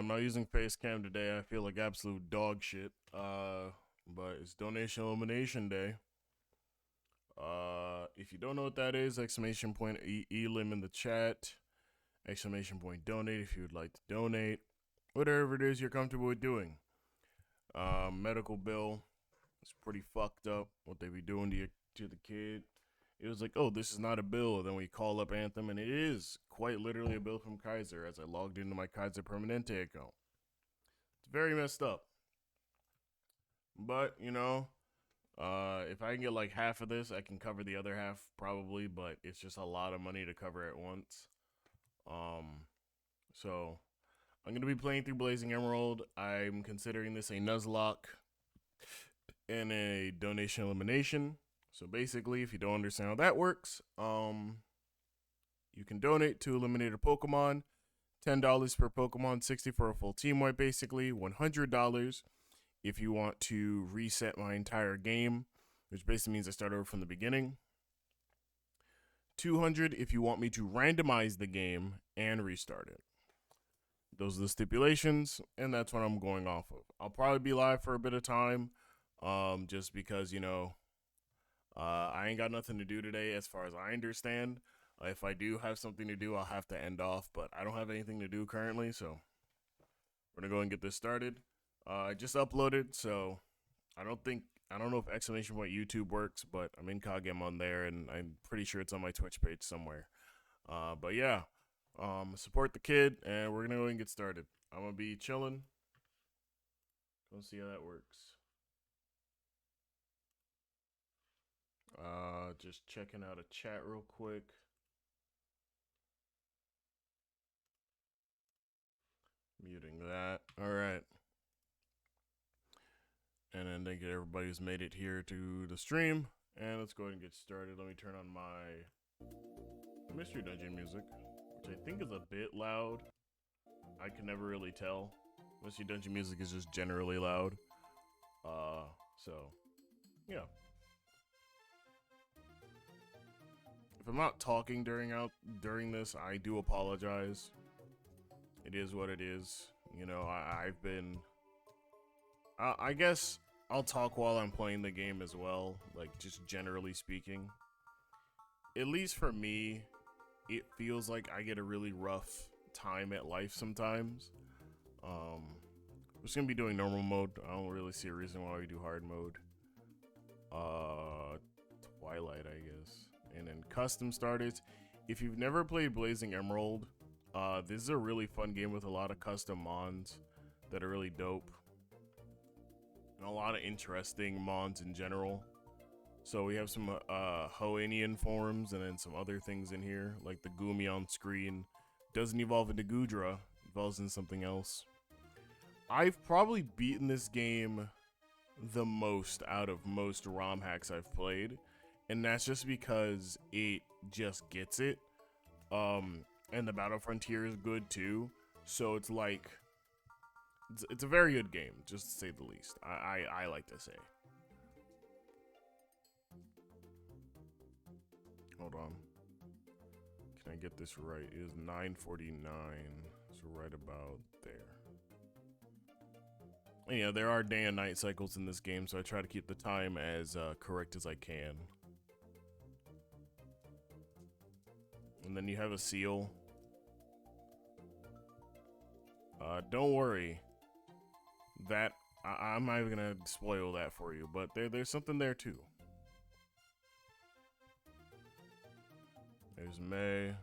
I'm not using face cam today. I feel like absolute dog shit. But it's donation elimination day. If you don't know what that is, exclamation point elim in the chat. Exclamation point donate if you would like to donate. Whatever it is you're comfortable with doing. Medical bill. It's pretty fucked up what they be doing to the kid. It was like, oh, this is not a bill. Then we call up Anthem, and it is quite literally a bill from Kaiser as I logged into my Kaiser Permanente account. It's very messed up. But, if I can get like half of this, I can cover the other half probably, but it's just a lot of money to cover at once. So I'm going to be playing through Blazing Emerald. I'm considering this a Nuzlocke and a donation elimination. So basically, if you don't understand how that works, you can donate to eliminate a Pokemon. $10 per Pokemon, 60 for a full team wipe basically, $100 if you want to reset my entire game, which basically means I start over from the beginning. $200 if you want me to randomize the game and restart it. Those are the stipulations, and that's what I'm going off of. I'll probably be live for a bit of time, just because, I ain't got nothing to do today as far as I understand. If I do have something to do, I'll have to end off, but I don't have anything to do currently, so we're going to go and get this started. I just uploaded, so I don't know if exclamation point YouTube works, but I'm IncogM on there, and I'm pretty sure it's on my Twitch page somewhere. But yeah, support the kid, and we're gonna go and get started. I'm gonna be chilling. Go see how that works. Just checking out a chat real quick. Muting that. All right. And then thank you to everybody who's made it here to the stream. And let's go ahead and get started. Let me turn on my Mystery Dungeon music, which I think is a bit loud. I can never really tell. Mystery Dungeon music is just generally loud. So, yeah. If I'm not talking during this, I do apologize. It is what it is. I've been... I guess I'll talk while I'm playing the game as well, like just generally speaking. At least for me, it feels like I get a really rough time at life sometimes. We're just gonna be doing normal mode. I don't really see a reason why we do hard mode. Twilight, I guess. And then custom starters. If you've never played Blazing Emerald, this is a really fun game with a lot of custom mons that are really dope. And a lot of interesting mons in general. So we have some Hoennian forms and then some other things in here, like the Goomy on screen. Doesn't evolve into Goodra, evolves into something else. I've probably beaten this game the most out of most ROM hacks I've played, and that's just because it just gets it. And the Battle Frontier is good too, so it's like it's a very good game, just to say the least. I like to say. Hold on. Can I get this right? It is 9:49, so right about there. And yeah, there are day and night cycles in this game, so I try to keep the time as correct as I can. And then you have a seal. Don't worry. That I'm not even gonna spoil that for you, but there's something there too. There's May.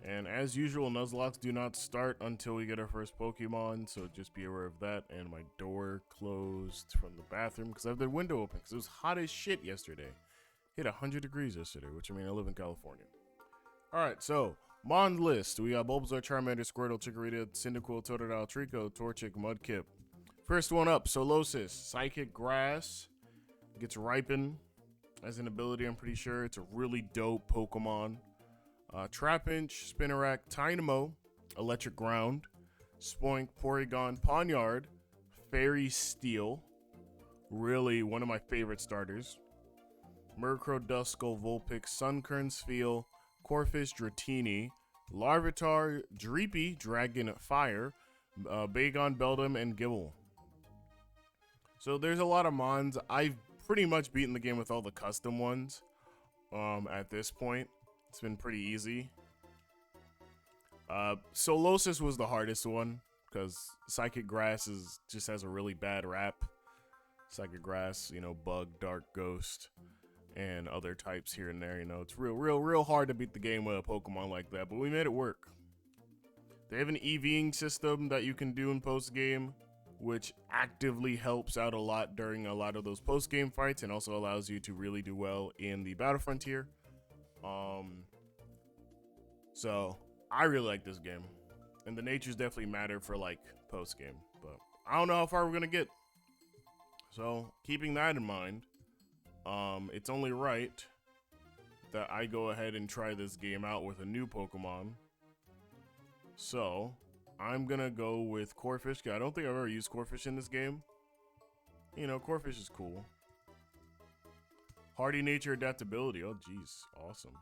And as usual, Nuzlocke do not start until we get our first Pokemon, so just be aware of that. And my door closed from the bathroom because I have the window open because it was hot as shit yesterday. Hit 100 degrees yesterday, which I mean, I live in California. Alright, so, Mon list. We got Bulbasaur, Charmander, Squirtle, Chikorita, Cyndaquil, Totodile, Trico, Torchic, Mudkip. First one up, Solosis. Psychic Grass. Gets Ripen as an ability, I'm pretty sure. It's a really dope Pokemon. Trapinch, Spinarak, Tynamo, Electric Ground, Spoink, Porygon, Pawniard, Fairy Steel. Really one of my favorite starters. Murkrow, Duskull, Vulpix, Sunkern, Spheal, Corphish, Dratini, Larvitar, Dreepy, Dragon Fire, Bagon, Beldum, and Gibble. So there's a lot of mons. I've pretty much beaten the game with all the custom ones. At this point, it's been pretty easy. Solosis was the hardest one because Psychic Grass just has a really bad rap. Psychic Grass, you know, Bug, Dark, Ghost, and other types here and there. You know, it's real hard to beat the game with a Pokemon like that, but we made it work. They have an EVing system that you can do in post game, which actively helps out a lot during a lot of those post game fights, and also allows you to really do well in the Battle Frontier. So I really like this game, and the natures definitely matter for like post game, but I don't know how far we're gonna get. So keeping that in mind, it's only right that I go ahead and try this game out with a new Pokemon. So I'm gonna go with Corphish. I don't think I've ever used Corphish in this game. You know, Corphish is cool. Hardy nature, adaptability. Oh, geez, awesome.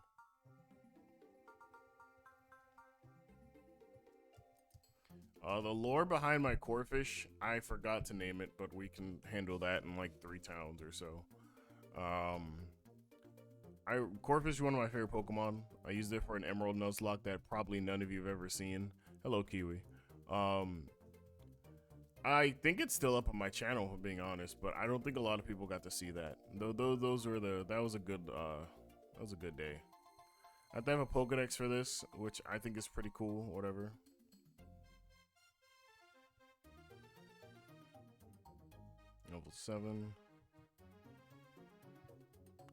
The lore behind my Corphish, I forgot to name it, but we can handle that in like 3 towns or so. Corphish is one of my favorite Pokemon. I used it for an Emerald Nuzlocke that probably none of you have ever seen. Hello, Kiwi. I think it's still up on my channel, if I'm being honest, but I don't think a lot of people got to see that. That was a good day. I have to have a Pokedex for this, which I think is pretty cool. Whatever. Level 7.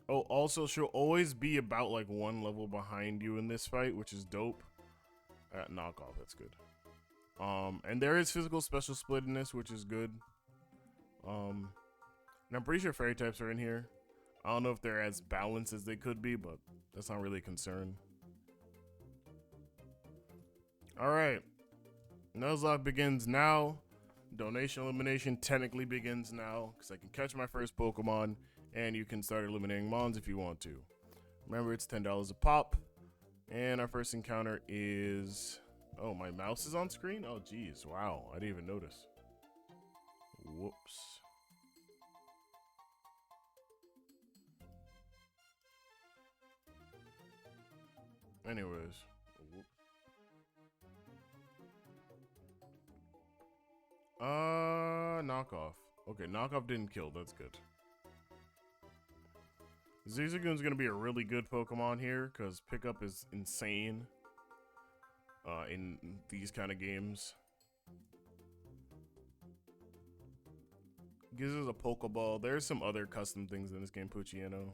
Oh, also, she'll always be about like 1 level behind you in this fight, which is dope. Knockoff, that's good. And there is physical special split in this, which is good. And I'm pretty sure fairy types are in here. I don't know if they're as balanced as they could be, but that's not really a concern. Alright. Nuzlocke begins now. Donation elimination technically begins now, because I can catch my first Pokemon, and you can start eliminating Mons if you want to. Remember, it's $10 a pop. And our first encounter is... Oh, my mouse is on screen? Oh, geez. Wow. I didn't even notice. Whoops. Anyways. Knockoff. Okay, knockoff didn't kill. That's good. Zigzagoon's gonna be a really good Pokemon here because pickup is insane in these kind of games. Gives us a Pokeball. There's some other custom things in this game, Pucciano.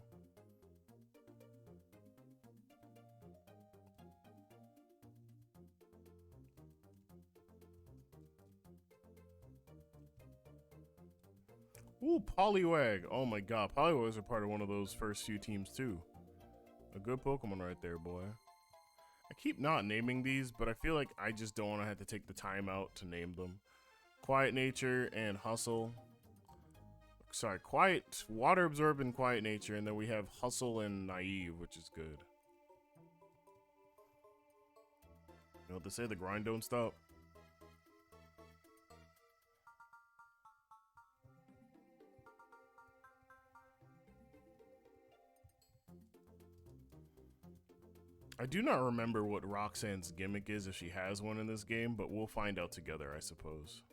Ooh, Poliwag. Oh my god, Poliwags are part of one of those first few teams too. A good Pokemon right there, boy. I keep not naming these, but I feel like I just don't want to have to take the time out to name them. Quiet Nature and Hustle. Sorry, Quiet, Water Absorb and Quiet Nature, and then we have Hustle and Naive, which is good. You know what they say, the grind don't stop. I do not remember what Roxanne's gimmick is if she has one in this game, but we'll find out together, I suppose.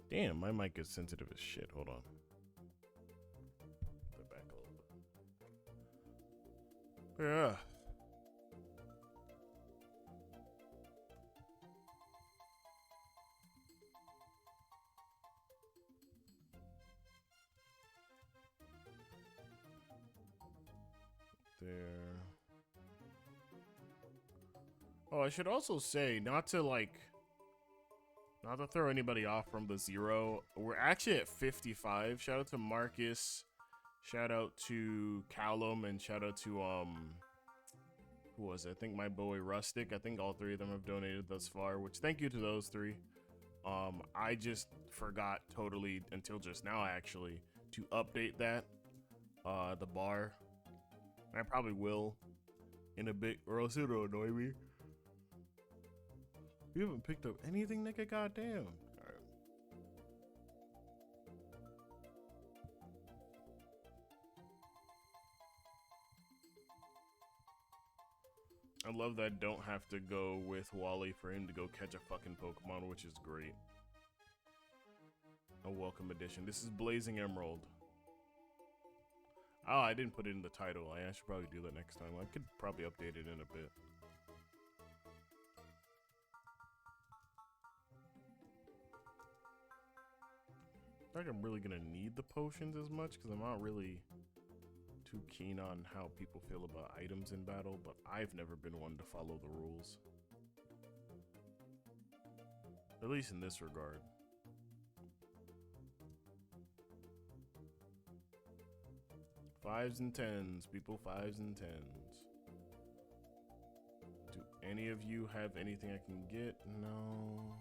Damn, my mic is sensitive as shit. Hold on. Put that back a little bit. Yeah. There. Oh, I should also say, not to throw anybody off from the 0. We're actually at 55. Shout out to Marcus. Shout out to Callum, and shout out to who was it? I think my boy Rustic. I think all 3 of them have donated thus far, which thank you to those 3. I just forgot totally until just now actually to update that the bar. I probably will in a bit, or else it'll annoy me. You haven't picked up anything, nigga? Goddamn. Alright. I love that I don't have to go with Wally for him to go catch a fucking Pokemon, which is great. A welcome addition. This is Blazing Emerald. Oh, I didn't put it in the title. I should probably do that next time. I could probably update it in a bit. I think I'm really gonna need the potions as much because I'm not really too keen on how people feel about items in battle, but I've never been one to follow the rules. At least in this regard. Fives and tens, people, 5s and 10s. Do any of you have anything I can get? No.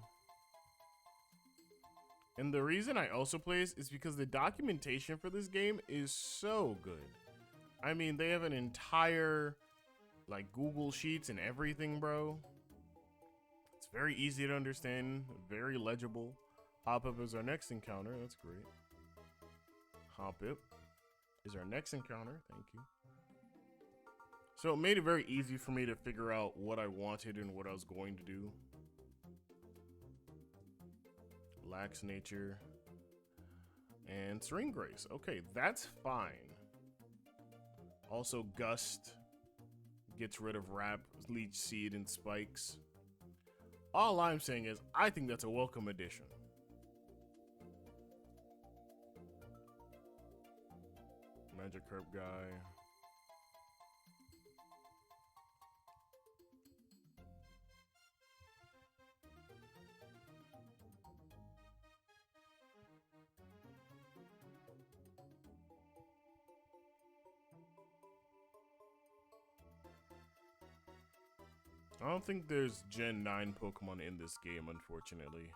And the reason I also play this is because the documentation for this game is so good. I mean, they have an entire, like, Google Sheets and everything, bro. It's very easy to understand, very legible. Hop-Up is our next encounter. That's great. Hop-Up is our next encounter. Thank you. So it made it very easy for me to figure out what I wanted and what I was going to do. Lax nature and serene grace. Okay, that's fine. Also, gust gets rid of wrap, leech seed, and spikes. All I'm saying is I think that's a welcome addition. Magic herb guy. I don't think there's Gen 9 Pokemon in this game, unfortunately.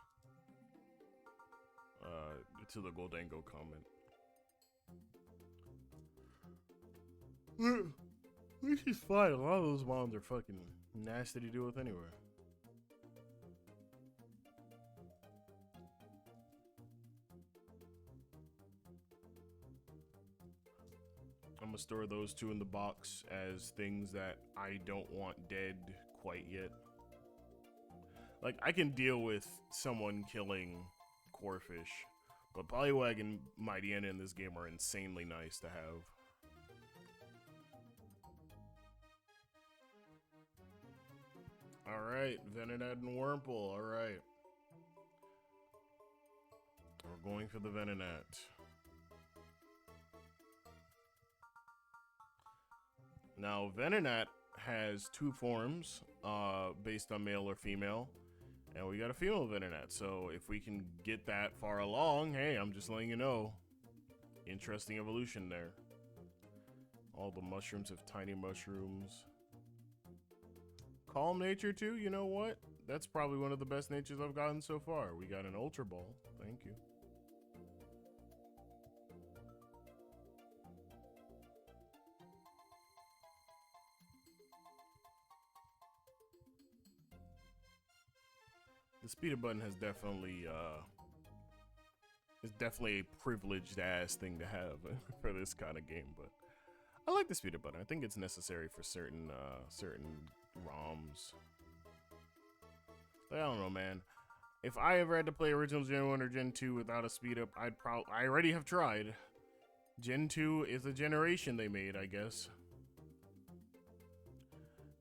To the Goldango comment. Which is fine. A lot of those mons are fucking nasty to deal with anyway. I'm gonna store those two in the box as things that I don't want dead quite yet. Like, I can deal with someone killing Corphish, but Poliwag and Mightyena in this game are insanely nice to have. Alright, Venonat and Wurmple, alright. We're going for the Venonat. Now, Venonat has two forms, based on male or female, and we got a female Venonat, so if we can get that far along, hey, I'm just letting you know. Interesting evolution there. All the mushrooms have tiny mushrooms. Calm nature too, you know what? That's probably one of the best natures I've gotten so far. We got an Ultra Ball, thank you. The speed up button has definitely, is definitely a privileged ass thing to have for this kind of game, but I like the speed up button. I think it's necessary for certain ROMs. But I don't know, man. If I ever had to play original Gen 1 or Gen 2 without a speed up, I already have tried. Gen 2 is a generation they made, I guess.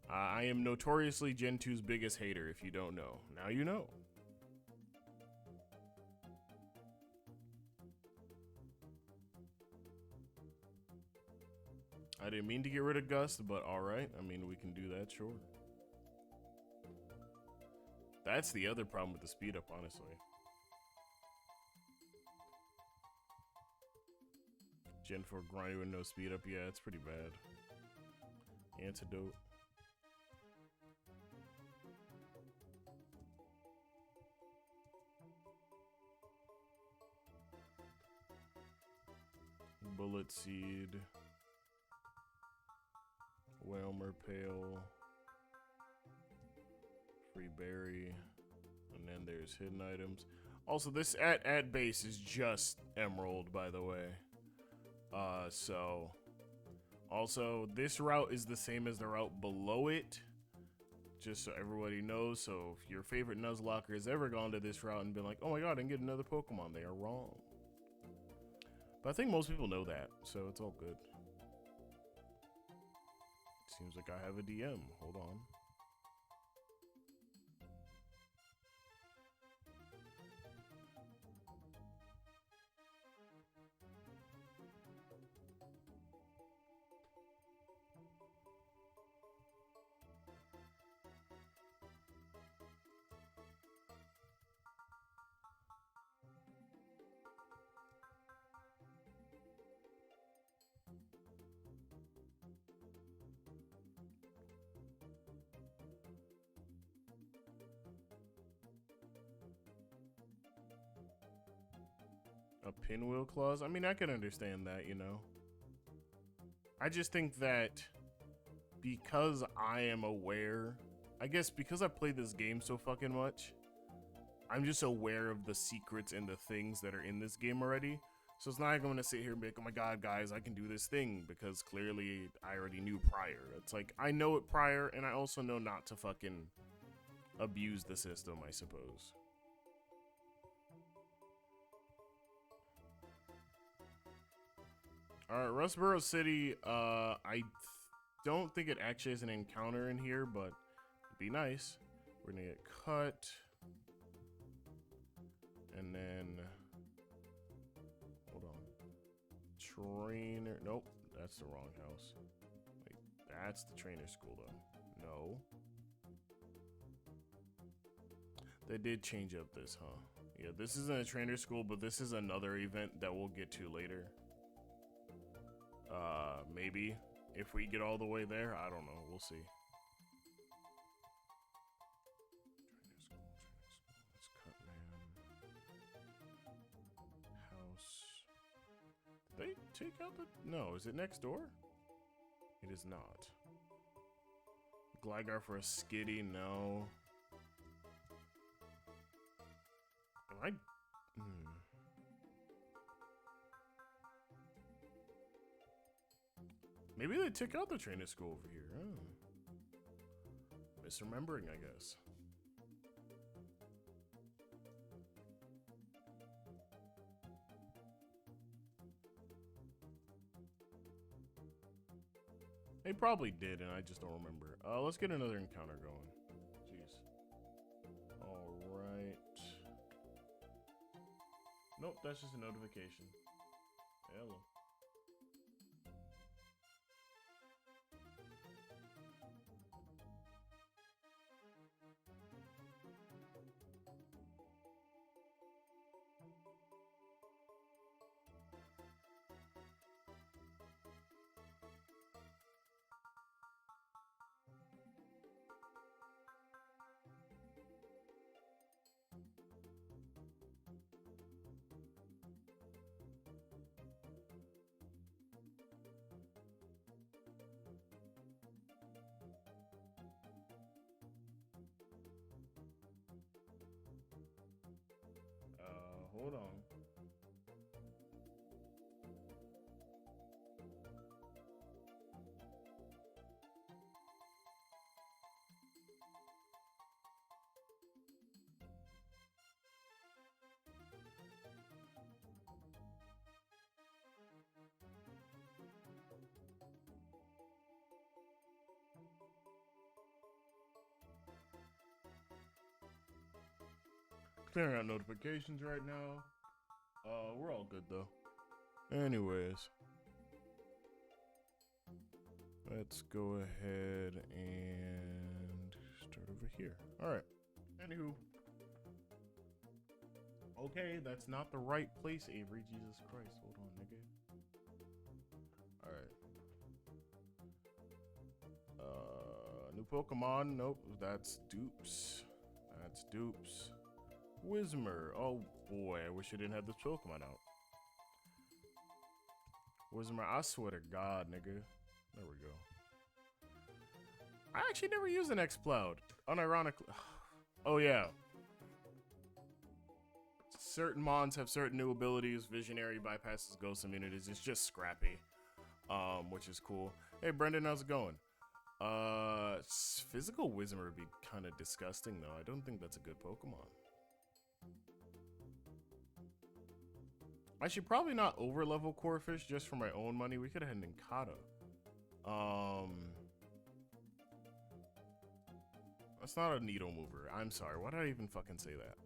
I am notoriously Gen 2's biggest hater, if you don't know. Now you know. I didn't mean to get rid of Gust, but alright. I mean, we can do that, sure. That's the other problem with the speed up, honestly. Gen 4 grinding with no speed up, yeah, it's pretty bad. Antidote. Bullet Seed. Whelmer Pale, free berry, and then there's hidden items. Also, this at base is just emerald, by the way. So also this route is the same as the route below it, just so everybody knows. So if your favorite Nuzlocke has ever gone to this route and been like, oh my god, I can get another Pokemon, they are wrong. But I think most people know that, so it's all good. Seems like I have a DM. Hold on. A pinwheel clause? I mean, I can understand that, you know. I just think that because I am aware, I guess because I played this game so fucking much, I'm just aware of the secrets and the things that are in this game already. So it's not like I'm gonna sit here and be like, oh my god, guys, I can do this thing, because clearly I already knew prior. It's like, I know it prior, and I also know not to fucking abuse the system, I suppose. Alright, Rustboro City, I don't think it actually has an encounter in here, but it'd be nice. We're gonna get cut. And then, hold on. Trainer, nope, that's the wrong house. Wait, that's the trainer school though. No. They did change up this, huh? Yeah, this isn't a trainer school, but this is another event that we'll get to later. Maybe if we get all the way there, I don't know. We'll see. Trainer school. Let's cut, man. House. Did they take out the? No, is it next door? It is not. Gligar for a Skitty? No. Am I? Maybe they took out the trainer school over here. Oh. Misremembering, I guess. They probably did, and I just don't remember. Let's get another encounter going. Jeez. Alright. Nope, that's just a notification. Hello. Hold on. Clearing out notifications right now. We're all good though. Anyways, let's go ahead and start over here. All right. Anywho. Okay, that's not the right place, Avery. Jesus Christ. Hold on, nigga. All right. New Pokemon. Nope. That's dupes. That's dupes. Whismer. Oh boy, I wish I didn't have this Pokemon out. Whismer, I swear to God, nigga. There we go. I actually never use an X-Cloud. Unironically. Oh, yeah. Certain mons have certain new abilities. Visionary bypasses ghost immunities. It's just scrappy, which is cool. Hey, Brendan, how's it going? Physical Wizard would be kind of disgusting, though. I don't think that's a good Pokemon. I should probably not overlevel Corphish just for my own money. We could have had Ninkata. That's not a needle mover. I'm sorry. Why did I even fucking say that?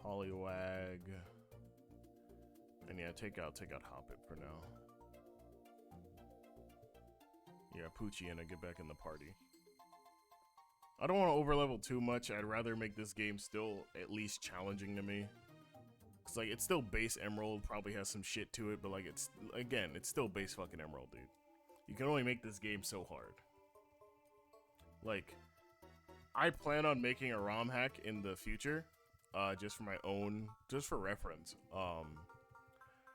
Poliwag. And yeah, take out Hoppip for now. Yeah, Poochyena, get back in the party. I don't want to overlevel too much. I'd rather make this game still at least challenging to me. Cause like it's still base Emerald, probably has some shit to it, but like it's still base fucking Emerald, dude. You can only make this game so hard. Like, I plan on making a ROM hack in the future, just for my own, just for reference.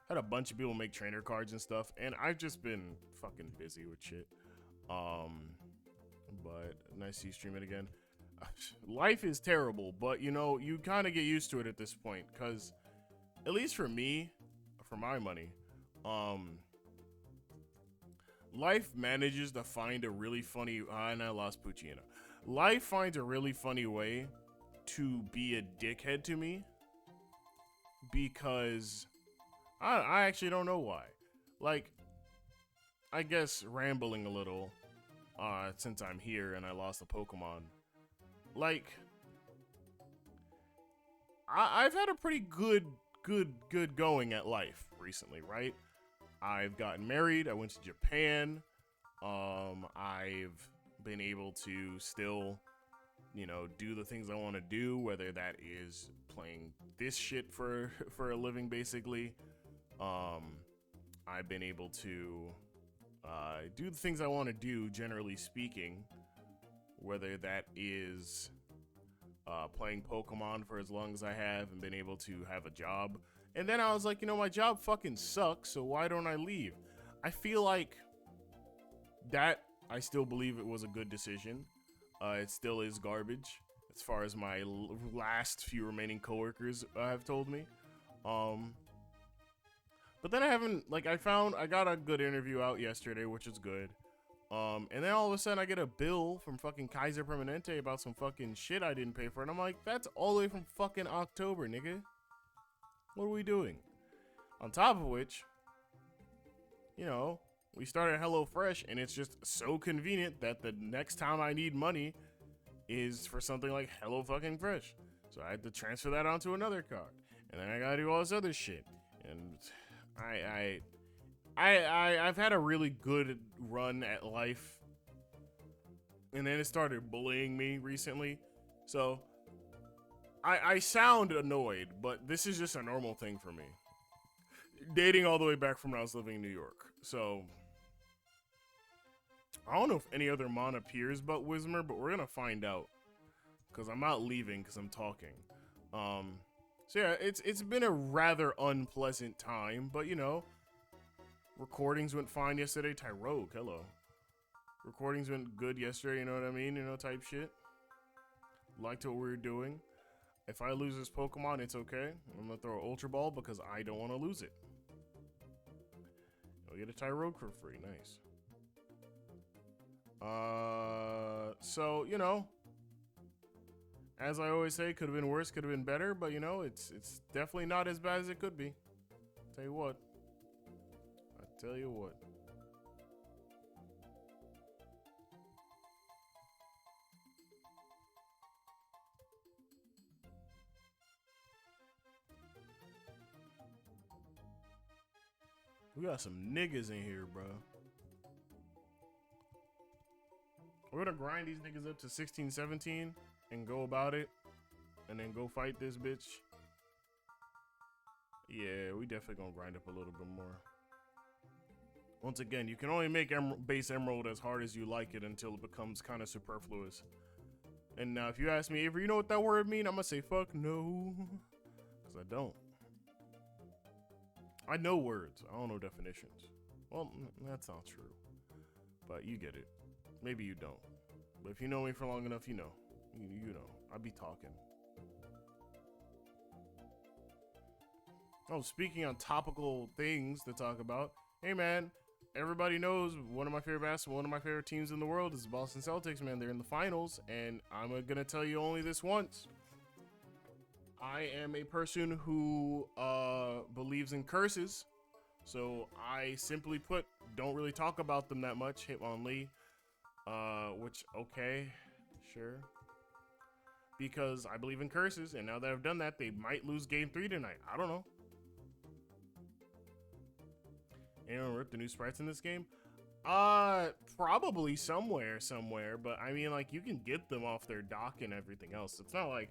Had a bunch of people make trainer cards and stuff, and I've just been fucking busy with shit. But nice to see you stream it again. Life is terrible, but you know, you kind of get used to it at this point, cause at least for me, for my money, life manages to find a really funny, and I lost Poochyena. Life finds a really funny way to be a dickhead to me, because I actually don't know why. Like, I guess rambling a little, since I'm here and I lost a Pokemon. Like, I've had a pretty good going at life recently, right? I've gotten married. I went to Japan. I've been able to still, you know, do the things I want to do, whether that is playing this shit for a living, basically. I've been able to do the things I want to do, generally speaking, whether that is playing Pokemon for as long as I have and been able to have a job. And then I was like, you know, my job fucking sucks, so why don't I leave? I feel like that, I still believe it was a good decision. It still is garbage, as far as my last few remaining coworkers have told me. But then I haven't, like, I got a good interview out yesterday, which is good. And then all of a sudden I get a bill from fucking Kaiser Permanente about some fucking shit I didn't pay for. And I'm like, that's all the way from fucking October, nigga. What are we doing? On top of which, you know, we started HelloFresh, and it's just so convenient that the next time I need money is for something like Hello fucking Fresh. So I had to transfer that onto another card. And then I gotta do all this other shit. And I've had a really good run at life, and then it started bullying me recently. So I sound annoyed, but this is just a normal thing for me. Dating all the way back from when I was living in New York. So I don't know if any other mon appears but Whismer, but we're gonna find out, because I'm not leaving because I'm talking. So yeah, it's been a rather unpleasant time, but you know, recordings went fine yesterday. Tyrogue, hello. Recordings went good yesterday, you know what I mean? You know, type shit. Liked what we were doing. If I lose this Pokemon, it's okay. I'm gonna throw an Ultra Ball because I don't want to lose it. You'll get a Tyrogue for free, nice. So, you know, as I always say, could have been worse, could have been better, but you know, it's definitely not as bad as it could be. Tell you what. I tell you what. We got some niggas in here, bro. We're gonna grind these niggas up to 16, 17 and go about it, and then go fight this bitch. Yeah, we definitely gonna grind up a little bit more. Once again, you can only make base Emerald as hard as you like it until it becomes kind of superfluous. And now if you ask me, Avery, you know what that word mean? I'm gonna say fuck no, because I don't. I know words, I don't know definitions. Well, that's not true. but you get it. Maybe you don't. But if you know me for long enough, you know. You know. I be talking. Oh, speaking on topical things to talk about. Hey, man. Everybody knows one of my favorite teams in the world is the Boston Celtics, man. They're in the finals, and I'm gonna tell you only this once. I am a person who believes in curses, so I simply put don't really talk about them that much. Hitmonlee, which okay, sure, because I believe in curses, and now that I've done that, they might lose Game 3 tonight. I don't know. Anyone rip the new sprites in this game? Probably somewhere, but I mean, like, you can get them off their dock and everything else. It's not like,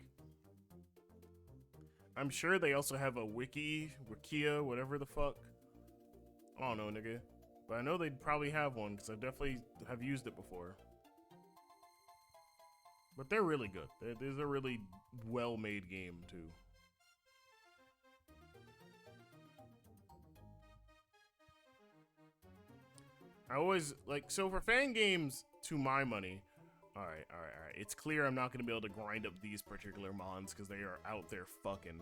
I'm sure they also have a Wikia, whatever the fuck. I don't know, nigga. But I know they'd probably have one, because I definitely have used it before. But they're really good. This is a really well-made game, too. I always, like, so for fan games, to my money, all right. It's clear I'm not going to be able to grind up these particular mons because they are out there fucking.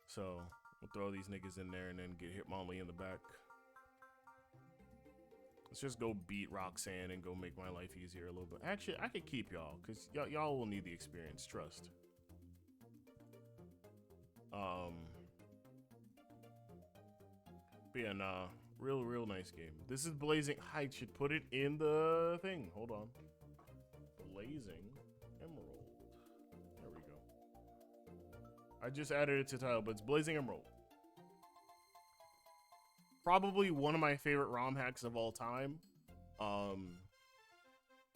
So, we'll throw these niggas in there and then get Hitmonlee in the back. Let's just go beat Roxanne and go make my life easier a little bit. Actually, I could keep y'all because y'all will need the experience, trust. But yeah, nah. Real nice game. This is Blazing. I should put it in the thing. Hold on. Blazing Emerald. There we go. I just added it to the title, but it's Blazing Emerald. Probably one of my favorite ROM hacks of all time.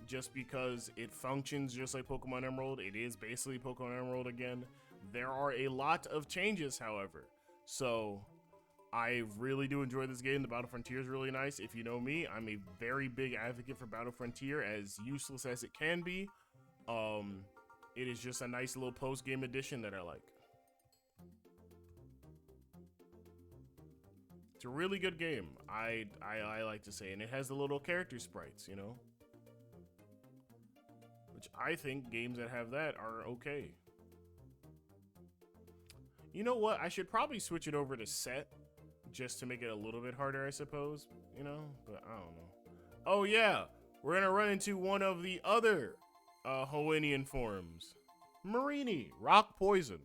Just because it functions just like Pokemon Emerald. It is basically Pokemon Emerald again. There are a lot of changes, however. So I really do enjoy this game. The Battle Frontier is really nice. If you know me, I'm a very big advocate for Battle Frontier, as useless as it can be. It is just a nice little post-game addition that I like. It's a really good game, I like to say, and it has the little character sprites, you know? Which I think games that have that are okay. You know what? I should probably switch it over to set, just to make it a little bit harder, I suppose, you know, but I don't know. Oh yeah, we're gonna run into one of the other Hoennian forms, Marini, Rock Poison.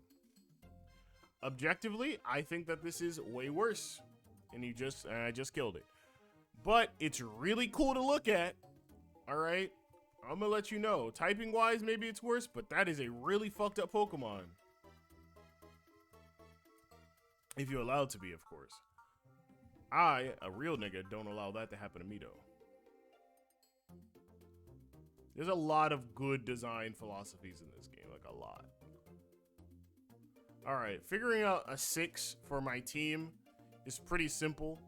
Objectively, I think that this is way worse, and I just killed it. But it's really cool to look at. All right, I'm gonna let you know. Typing wise, maybe it's worse, but that is a really fucked up Pokemon. If you're allowed to be, of course. I, a real nigga, don't allow that to happen to me, though. There's a lot of good design philosophies in this game, like a lot. All right, figuring out a 6 for my team is pretty simple.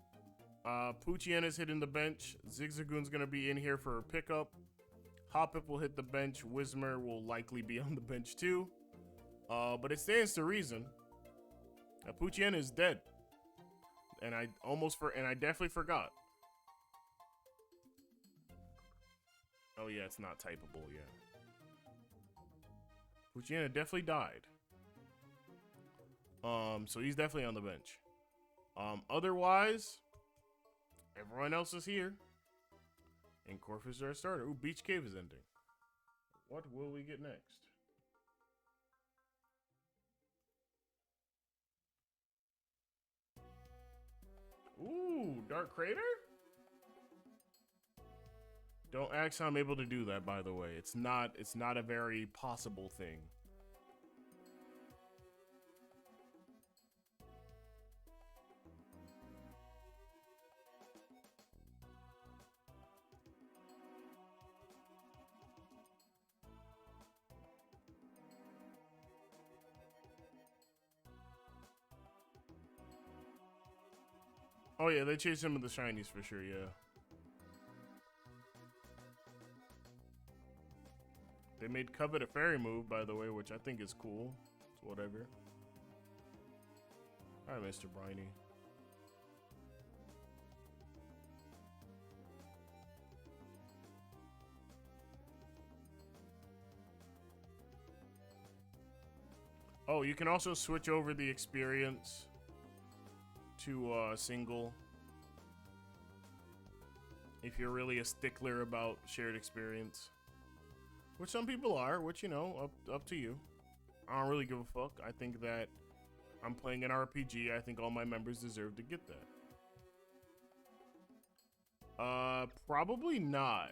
Poochyena is hitting the bench. Zigzagoon's gonna be in here for a pickup. Hoppip will hit the bench. Whismer will likely be on the bench too. But it stands to reason. Poochyena is dead. And I definitely forgot. Oh yeah, it's not typable yet. Poochyena definitely died. So he's definitely on the bench. Otherwise, everyone else is here. And Corpus is our starter. Ooh, Beach Cave is ending. What will we get next? Ooh, Dark Crater? Don't ask how I'm able to do that, by the way. It's not a very possible thing. Oh yeah, they chase him with the shinies for sure, yeah. They made Covet a fairy move, by the way, which I think is cool. It's whatever. Alright, Mr. Briny. Oh, you can also switch over the experience to single if you're really a stickler about shared experience, which some people are, which, you know, up to you. I don't really give a fuck. I think that I'm playing an RPG. I think all my members deserve to get that. Probably not.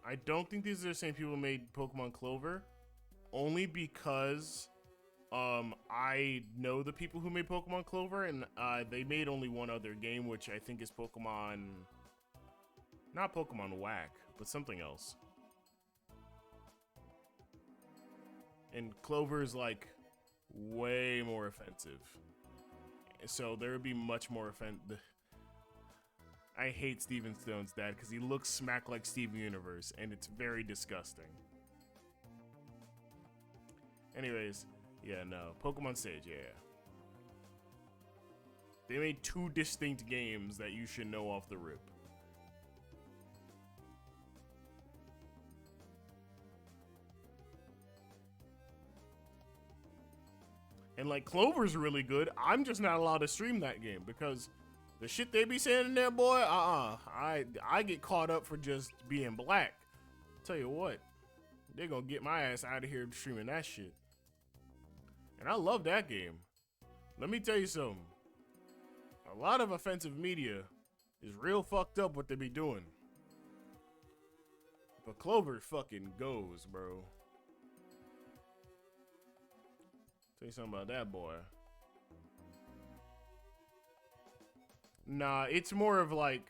I don't think these are the same people who made Pokemon Clover, only because I know the people who made Pokemon Clover, and they made only one other game, which I think is Pokemon, not Pokemon Whack, but something else. And Clover's like way more offensive, so there would be much more I hate Steven Stone's dad because he looks smack like Steven Universe, and it's very disgusting. Anyways, yeah, no. Pokemon Sage, yeah. They made 2 distinct games that you should know off the rip. And like, Clover's really good. I'm just not allowed to stream that game because the shit they be saying in there, boy, I get caught up for just being black. Tell you what, they're gonna get my ass out of here streaming that shit. And I love that game. Let me tell you something. A lot of offensive media is real fucked up what they be doing. But Clover fucking goes, bro. Tell you something about that boy. Nah, it's more of like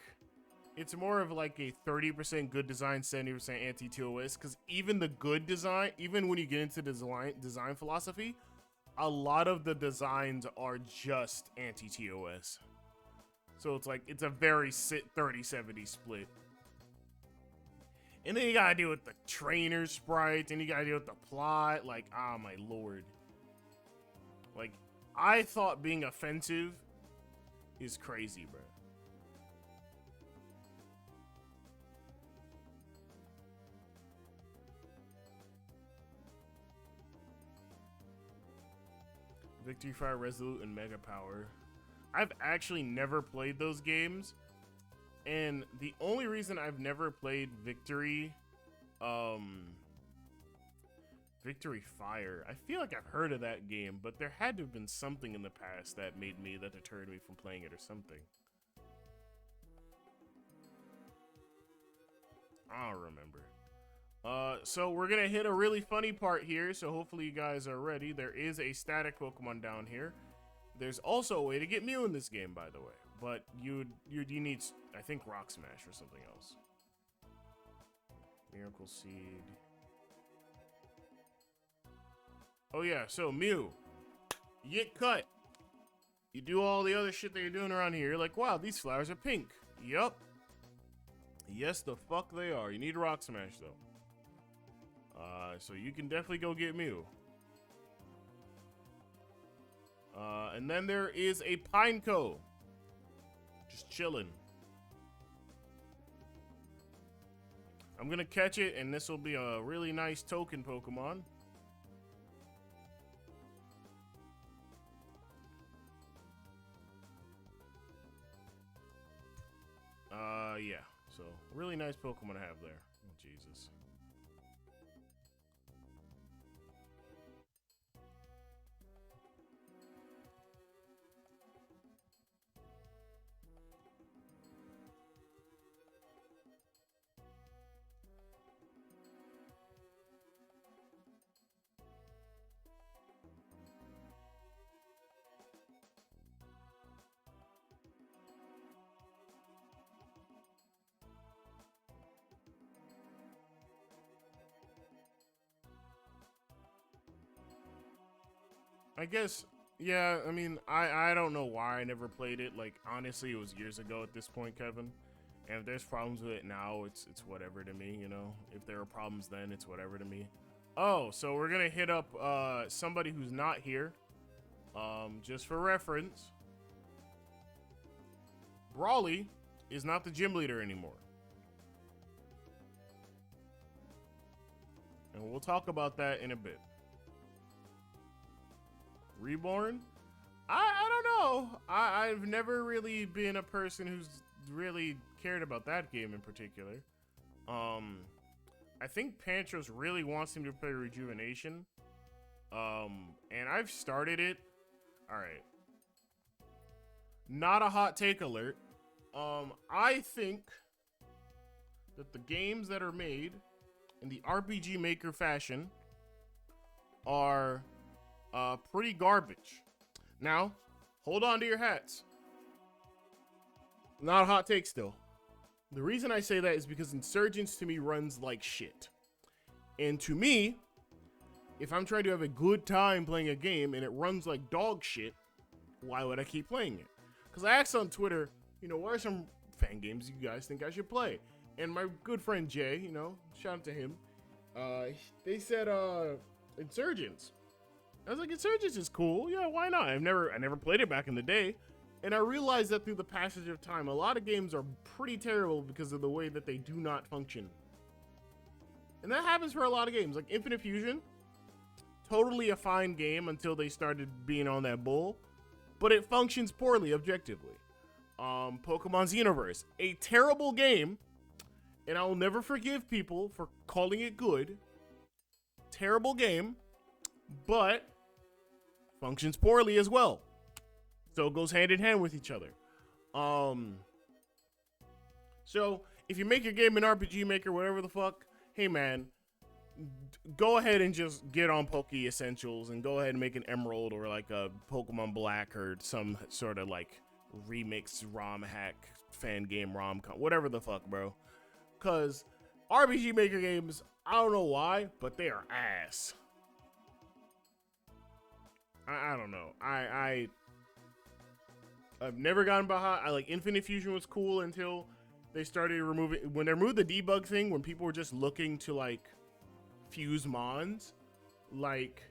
a 30% good design, 70% anti-TOS. Because even the good design, even when you get into design philosophy, a lot of the designs are just anti-TOS. So it's like, it's a very 30-70 split. And then you gotta deal with the trainer sprites, and you gotta deal with the plot. Like, ah, my lord. Like, I thought being offensive is crazy, bro. Victory Fire, Resolute, and Mega Power. I've actually never played those games, and the only reason I've never played Victory Fire, I feel like I've heard of that game, but there had to have been something in the past that deterred me from playing it or something. I don't remember. So we're gonna hit a really funny part here, so hopefully you guys are ready. There is a static Pokemon down here. There's also a way to get Mew in this game, by the way, but you need, I think, Rock Smash or something else. Miracle Seed. Oh yeah, so Mew, you get cut. You do all the other shit that you're doing around here. You're like, wow, these flowers are pink. Yup. Yes, the fuck they are. You need Rock Smash, though. So you can definitely go get Mew. And then there is a Pineco. Just chilling. I'm gonna catch it, and this will be a really nice token Pokemon. Yeah. So, really nice Pokemon to have there. Oh, Jesus. I guess, yeah, I mean, I don't know why I never played it. Like, honestly, it was years ago at this point, Kevin. And if there's problems with it now, it's whatever to me, you know? If there are problems then, it's whatever to me. Oh, so we're gonna hit up somebody who's not here. Just for reference. Brawly is not the gym leader anymore. And we'll talk about that in a bit. Reborn? I don't know. I've never really been a person who's really cared about that game in particular. I think Pantros really wants him to play Rejuvenation. And I've started it. All right. Not a hot take alert. I think that the games that are made in the RPG Maker fashion are pretty garbage. Now, hold on to your hats. Not a hot take still. The reason I say that is because Insurgents to me runs like shit. And to me, if I'm trying to have a good time playing a game and it runs like dog shit, why would I keep playing it? Because I asked on Twitter, you know, what are some fan games you guys think I should play? And my good friend Jay, you know, shout out to him, they said Insurgents. I was like, Insurgents is cool. Yeah, why not? I never played it back in the day. And I realized that through the passage of time, a lot of games are pretty terrible because of the way that they do not function. And that happens for a lot of games. Like Infinite Fusion, totally a fine game until they started being on that bull. But it functions poorly, objectively. Pokemon Xenoverse, a terrible game. And I will never forgive people for calling it good. Terrible game, but functions poorly as well. So it goes hand in hand with each other. So if you make your game in RPG Maker, whatever the fuck, hey man, go ahead and just get on Poke Essentials and go ahead and make an Emerald or like a Pokemon Black or some sort of like remix ROM hack fan game rom-com, whatever the fuck, bro. Cause RPG Maker games, I don't know why, but they are ass. I don't know. I've never gotten behind. I like Infinite Fusion was cool until they started removing, when they removed the debug thing, when people were just looking to like fuse mons, like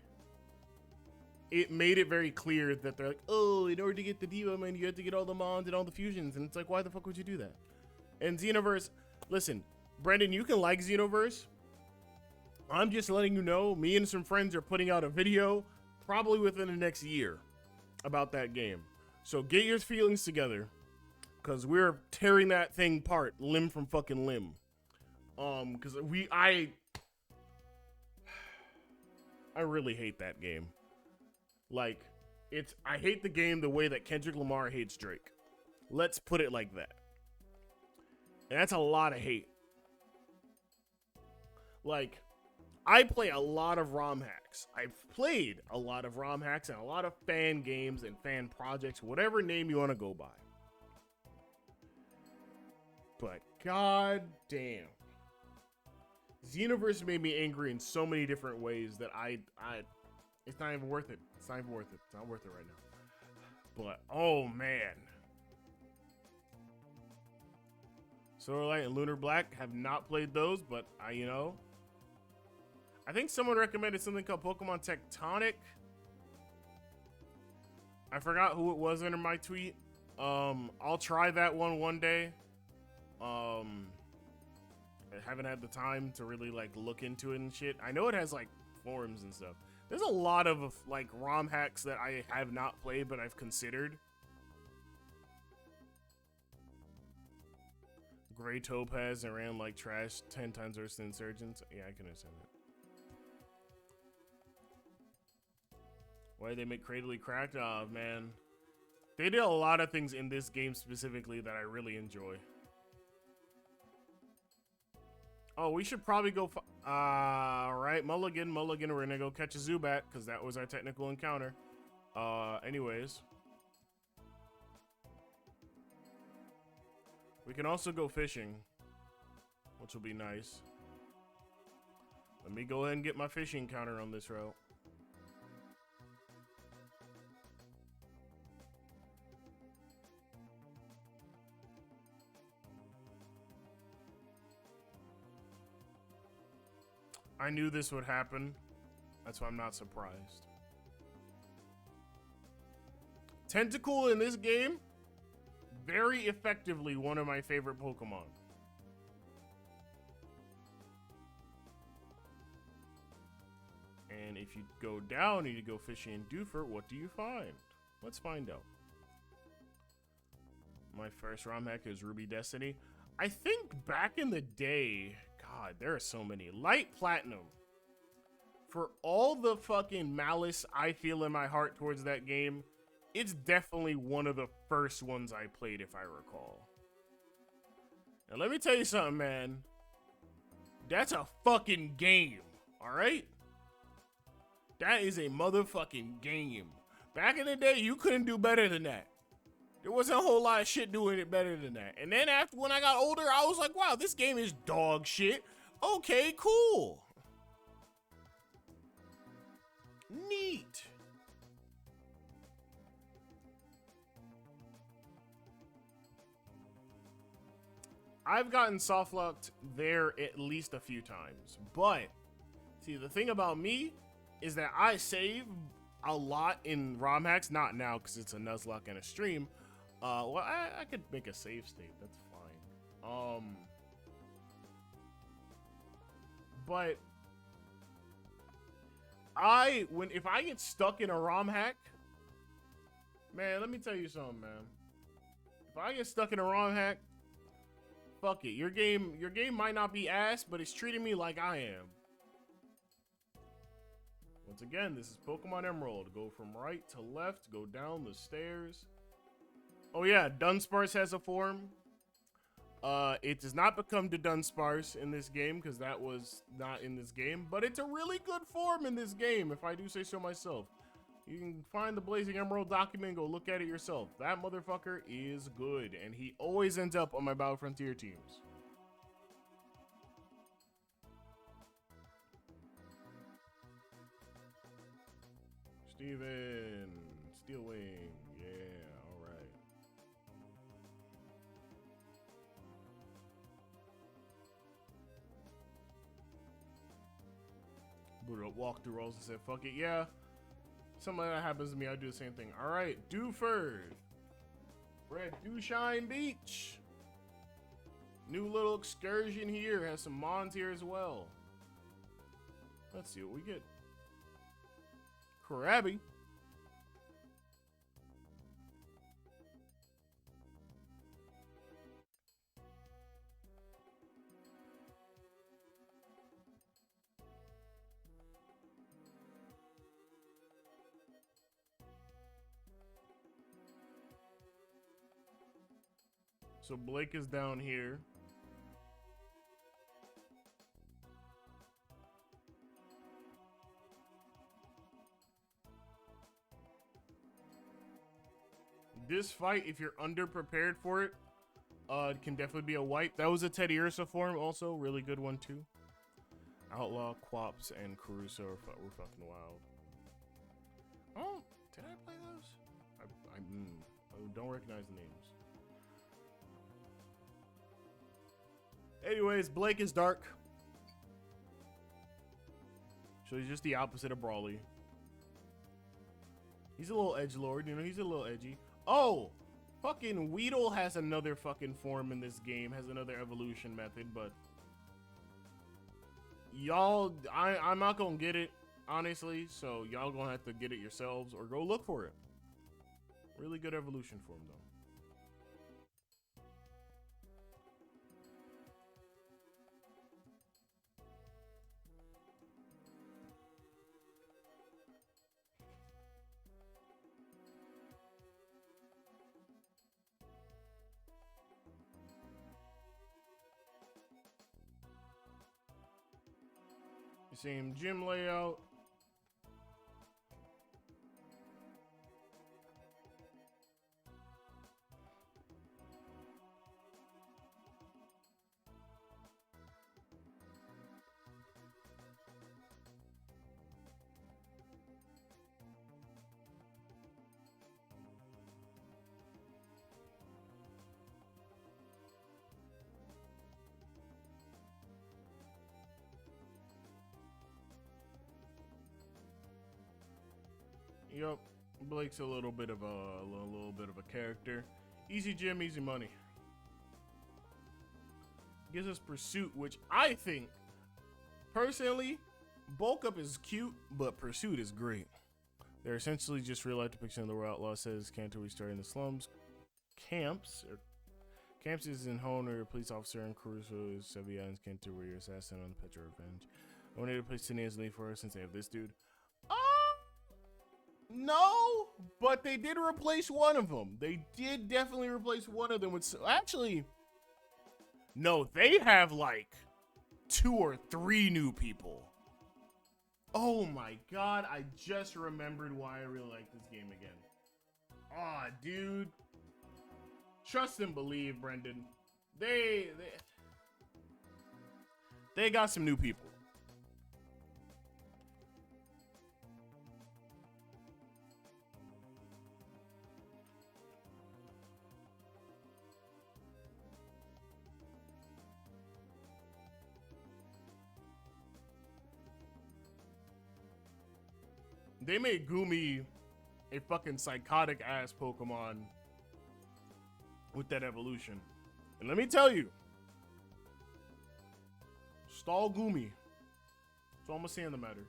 it made it very clear that they're like, oh, in order to get the debug, man, you have to get all the mons and all the fusions, and it's like, why the fuck would you do that? And Xenoverse, listen, Brendan, you can like Xenoverse. I'm just letting you know, me and some friends are putting out a video probably within the next year about that game. So get your feelings together, because we're tearing that thing apart, limb from fucking limb. Because I really hate that game. Like, I hate the game the way that Kendrick Lamar hates Drake. Let's put it like that. And that's a lot of hate. Like, I play a lot of ROM hacks. I've played a lot of ROM hacks and a lot of fan games and fan projects, whatever name you want to go by. But god damn. Xenoverse made me angry in so many different ways that it's not even worth it. It's not even worth it. It's not worth it right now. But oh man. Solar Light and Lunar Black have not played those, but I think someone recommended something called Pokemon Tectonic. I forgot who it was under my tweet. I'll try that one day. I haven't had the time to really like look into it and shit. I know it has like forums and stuff. There's a lot of like ROM hacks that I have not played, but I've considered. Gray Topaz and ran like trash 10 times worse than Insurgents. Yeah, I can understand that. Why did they make Cradily Cracked? Oh, man. They did a lot of things in this game specifically that I really enjoy. Oh, we should probably go... Alright, Mulligan. We're gonna go catch a Zubat, because that was our technical encounter. Anyways. We can also go fishing, which will be nice. Let me go ahead and get my fishing counter on this route. I knew this would happen. That's why I'm not surprised. Tentacool in this game, very effectively one of my favorite Pokemon. And if you go down and you go fishing in Dewford, what do you find? Let's find out. My first ROM hack is Ruby Destiny. I think back in the day, God, there are so many. Light Platinum. For all the fucking malice I feel in my heart towards that game, it's definitely one of the first ones I played, if I recall. Now, let me tell you something, man. That's a fucking game, alright? That is a motherfucking game. Back in the day, you couldn't do better than that. There wasn't a whole lot of shit doing it better than that. And then after, when I got older, I was like, wow, this game is dog shit. Okay, cool. Neat. I've gotten soft locked there at least a few times, but see, the thing about me is that I save a lot in ROM hacks, not now because it's a Nuzlocke and a stream. Well, I could make a save state, that's fine. But if I get stuck in a ROM hack, man, let me tell you something, man. If I get stuck in a ROM hack, fuck it. Your game might not be ass, but it's treating me like I am. Once again, this is Pokemon Emerald. Go from right to left, go down the stairs. Oh yeah, Dunsparce has a form. It does not become the Dunsparce in this game because that was not in this game, but it's a really good form in this game, if I do say so myself. You can find the Blazing Emerald document and go look at it yourself. That motherfucker is good, and he always ends up on my Battle Frontier teams. Steven, Steelwing, yeah, alright. Buddha walked through rolls and said, fuck it, yeah. Something like that happens to me, I do the same thing. Alright, Dewford. We're at Dewshine Beach. New little excursion here. Has some Mons here as well. Let's see what we get. Krabby. So Blake is down here. This fight, if you're underprepared for it, it can definitely be a wipe. That was a Teddy Ursa form also, really good one too. Outlaw, Quaps, and Caruso were fucking wild. Oh, did I play those? I don't recognize the names. Anyways, Blake is dark. So he's just the opposite of Brawly. He's a little edgelord, you know, he's a little edgy. Oh! Fucking Weedle has another fucking form in this game, has another evolution method, but y'all, I'm not gonna get it, honestly, so y'all gonna have to get it yourselves or go look for it. Really good evolution form, though. Same gym layout. Yup, Blake's a little bit of a character. Easy gym, easy money. Gives us Pursuit, which I think, personally, Bulk Up is cute, but Pursuit is great. They're essentially just real-life depiction of the world Outlaw says Cantor restarting the slums. Camps is in Hone, where you're a police officer, and Caruso is Sevilla and Cantor, where you're an assassin on the Petra Revenge. I wanted to play Sydney as lead for her since they have this dude. No, but they did replace one of them. They did definitely replace one of them with... Actually, no, they have like 2 or 3 new people. Oh my god, I just remembered why I really like this game again. Aw, dude. Trust and believe, Brendan. They got some new people. They made Gumi a fucking psychotic ass Pokemon with that evolution. And let me tell you, stall Gumi. That's all I'm gonna say on the matter.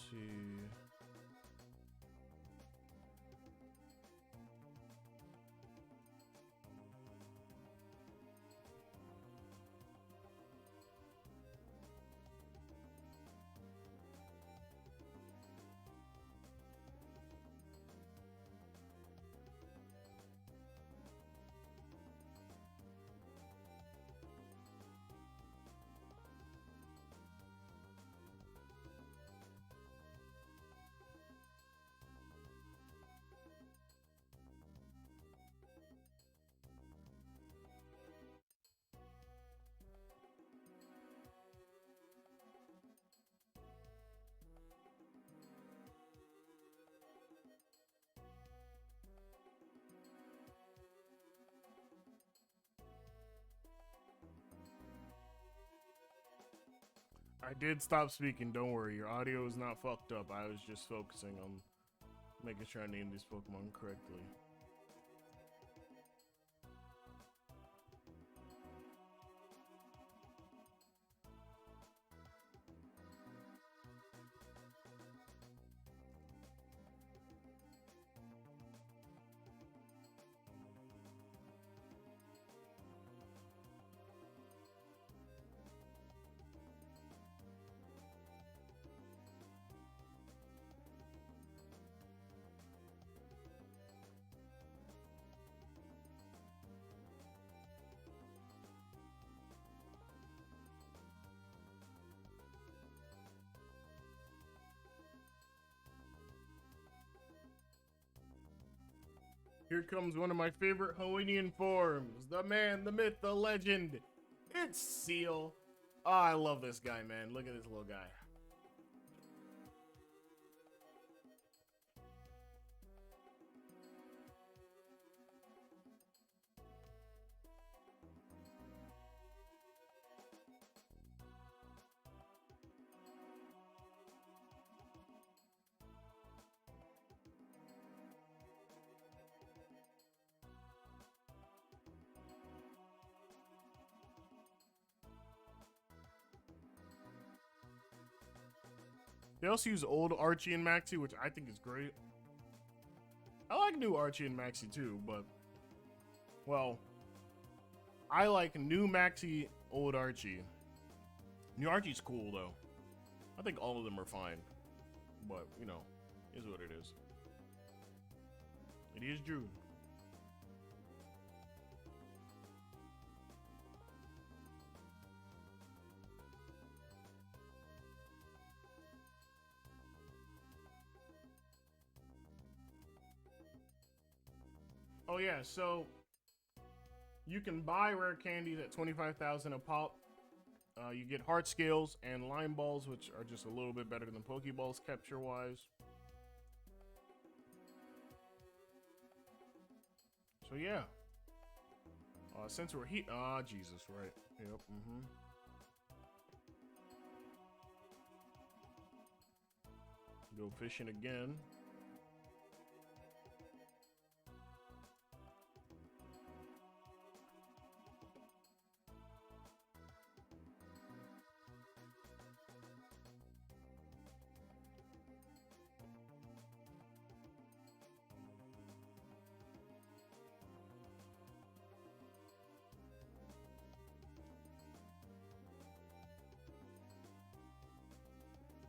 See. I did stop speaking, don't worry. Your audio is not fucked up. I was just focusing on making sure I named these Pokemon correctly. Here comes one of my favorite Hawaiian forms. The man, the myth, the legend. It's Seal. Oh, I love this guy, man. Look at this little guy. They also use old Archie and Maxie, which I think is great. I like new Archie and Maxie too, but, well, I like new Maxie, old Archie. New Archie's cool though. I think all of them are fine, but you know, is what it is. It is June. Oh yeah, so you can buy rare candies at 25,000 a pop. You get heart scales and lime balls, which are just a little bit better than Pokeballs capture-wise. So yeah. Since we're here, Jesus, right? Yep. Go fishing again.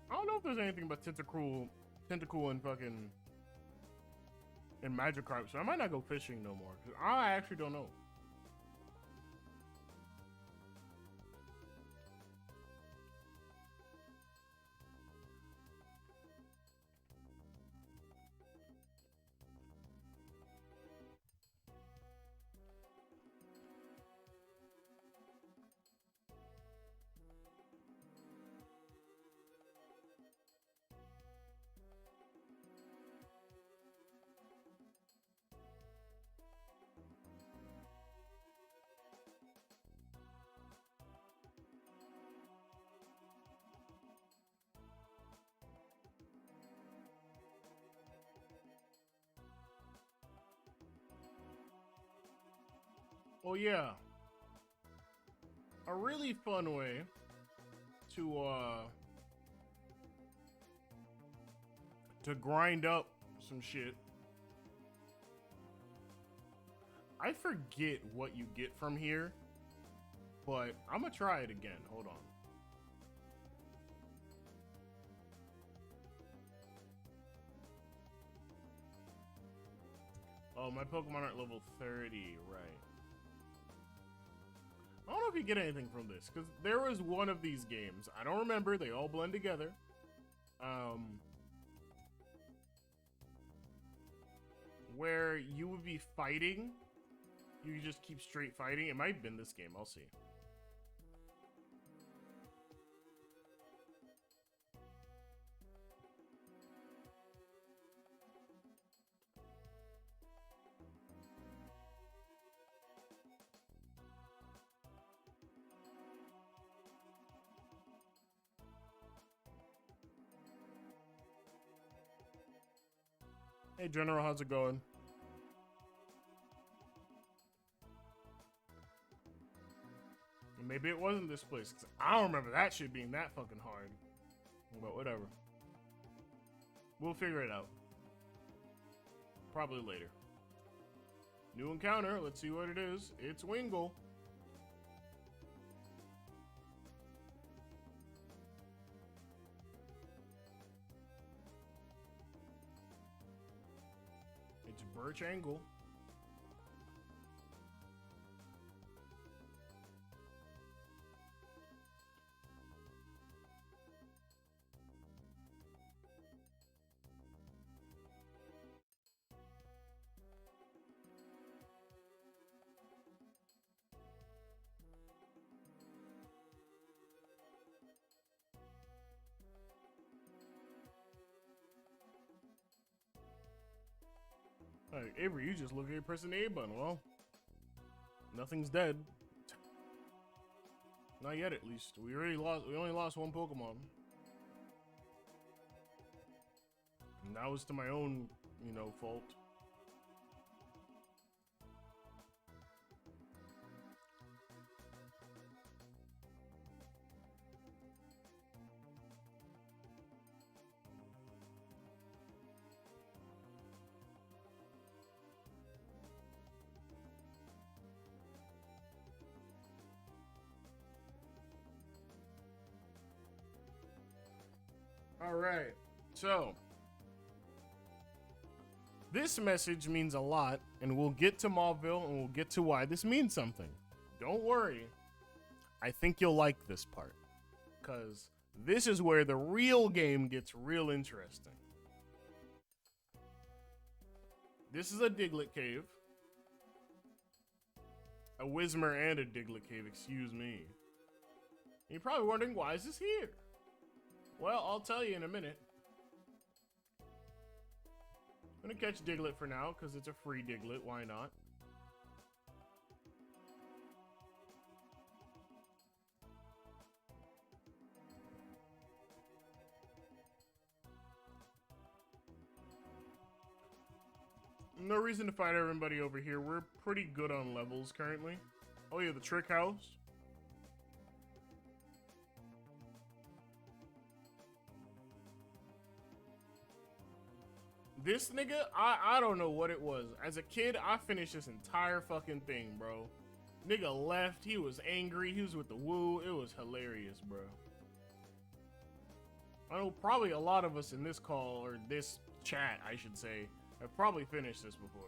I don't know if there's anything but Tentacool and fucking and Magikarp, so I might not go fishing no more. Cause I actually don't know. Oh yeah. A really fun way to grind up some shit. I forget what you get from here, but I'm gonna try it again. Hold on. Oh, my Pokemon aren't level 30, right. I don't know if you get anything from this, because there was one of these games. I don't remember. They all blend together. Where you would be fighting. You just keep straight fighting. It might have been this game. I'll see. Hey, General, how's it going? Maybe it wasn't this place, because I don't remember that shit being that fucking hard. But whatever. We'll figure it out. Probably later. New encounter. Let's see what it is. It's Wingull. It's Birch Angle. Hey, Avery, you just look at pressing the A button. Well, nothing's dead. Not yet, at least. We only lost one Pokemon. And that was to my own, fault. All right, so this message means a lot, and we'll get to Mauville, and we'll get to why this means something. Don't worry. I think you'll like this part, because this is where the real game gets real interesting. This is a Diglett cave. A Whismer and a Diglett cave, excuse me. You're probably wondering, why is this here? Well, I'll tell you in a minute. I'm gonna catch Diglett for now, because it's a free Diglett, why not? No reason to fight everybody over here. We're pretty good on levels currently. Oh yeah, the trick house. This nigga, I don't know what it was. As a kid, I finished this entire fucking thing, bro. Nigga left, he was angry, he was with the woo. It was hilarious, bro. I know probably a lot of us in this call, or this chat, I should say, have probably finished this before.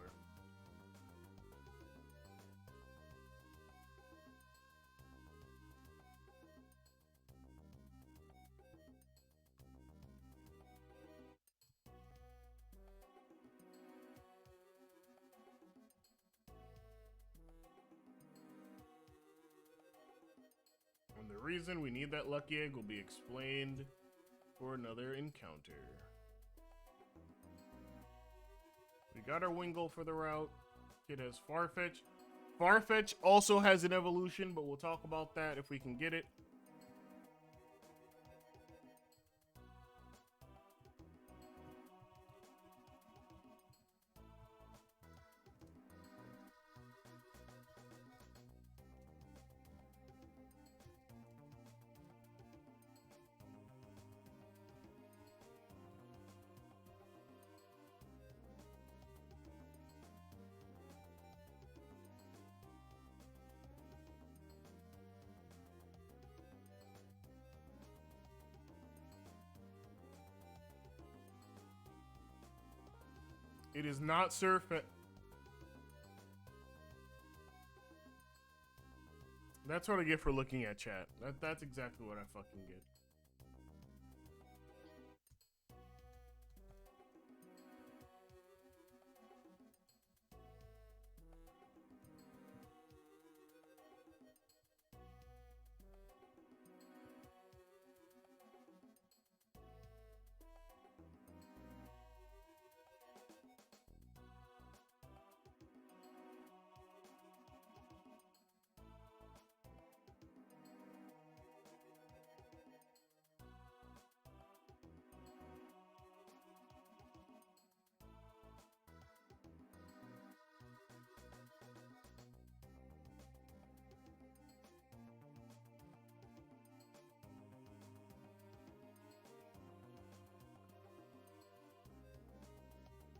And the reason we need that lucky egg will be explained for another encounter. We got our Wingull for the route. Kid has Farfetch. Farfetch also has an evolution, but we'll talk about that if we can get it. It is not Surfetch. That's what I get for looking at chat. That's exactly what I fucking get.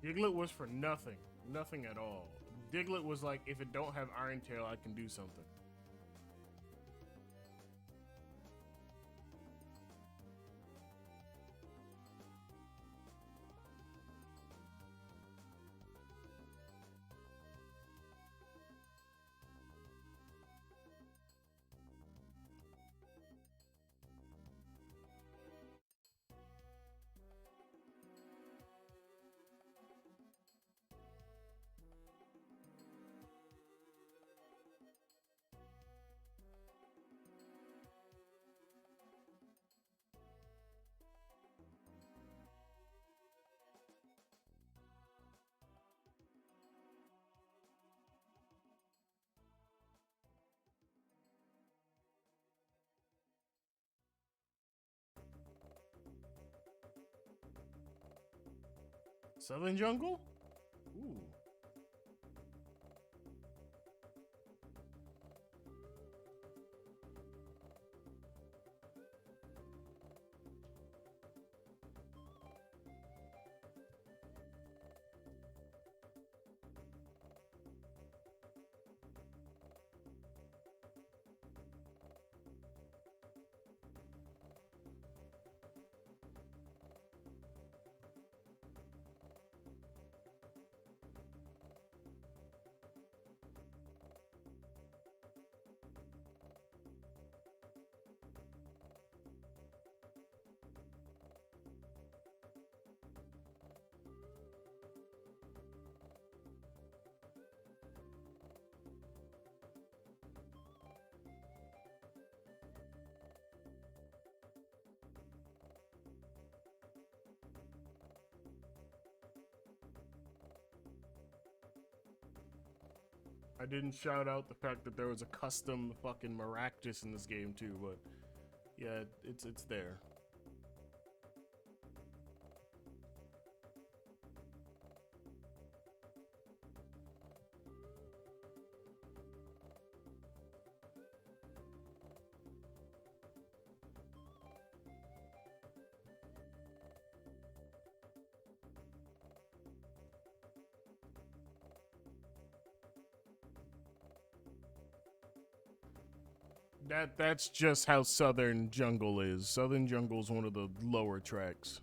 Diglett was for nothing. Nothing at all. Diglett was like, if it don't have Iron Tail, I can do something. Southern Jungle? Ooh. I didn't shout out the fact that there was a custom fucking Maractus in this game too, but yeah, it's there. That's just how Southern Jungle is. Southern Jungle is one of the lower tracks.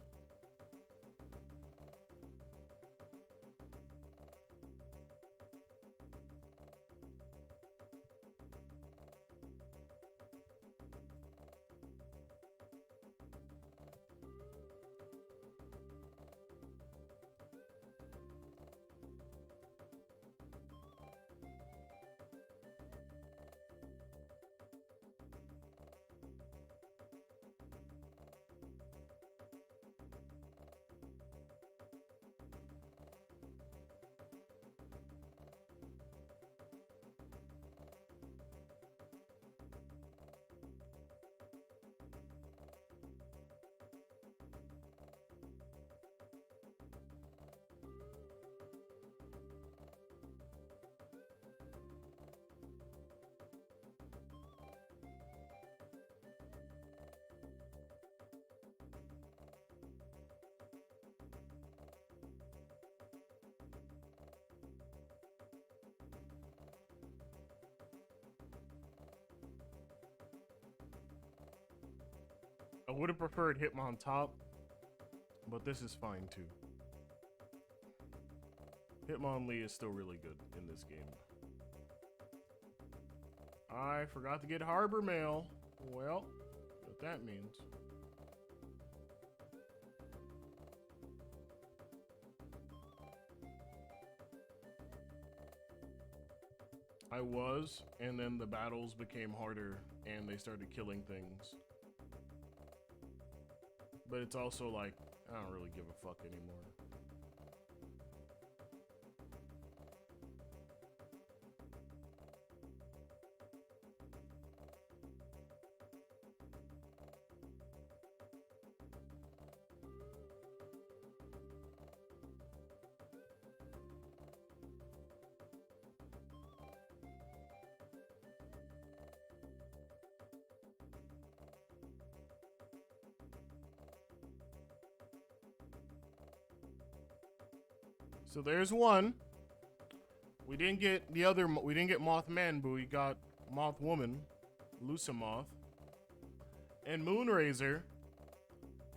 I would have preferred Hitmon top, but this is fine too. Hitmonlee is still really good in this game. I forgot to get Harbor Mail. Well, what that means. I was, and then the battles became harder, and they started killing things. But it's also like, I don't really give a fuck anymore. So there's one. We didn't get the other. We didn't get Mothman, but we got Mothwoman, Lusamoth, and Moonrazor.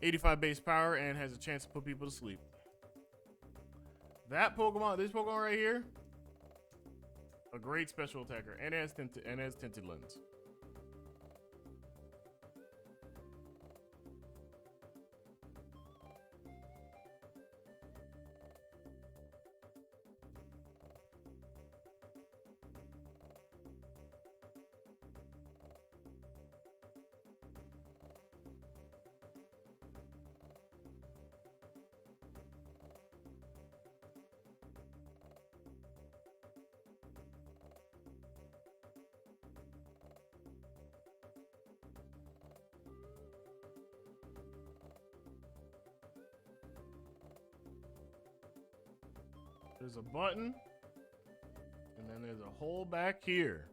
85 base power and has a chance to put people to sleep. That Pokemon, this Pokemon right here, a great special attacker, and has tinted lens. There's a button, and then there's a hole back here.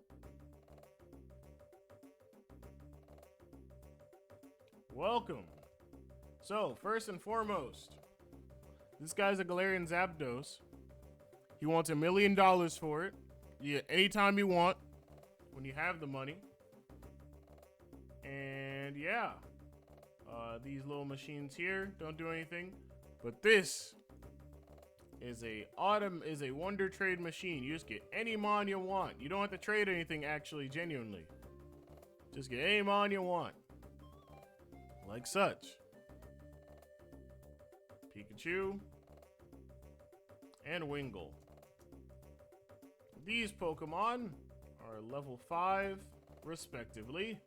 Welcome. So, first and foremost, this guy's a Galarian Zapdos. He wants $1 million for it. You get anytime you want, when you have the money. And yeah, these little machines here don't do anything, but this is a wonder trade machine. You just get any mon you want. You don't have to trade anything, actually, genuinely. Just get any mon you want. Like such. Pikachu and Wingull. These Pokemon are level 5, respectively.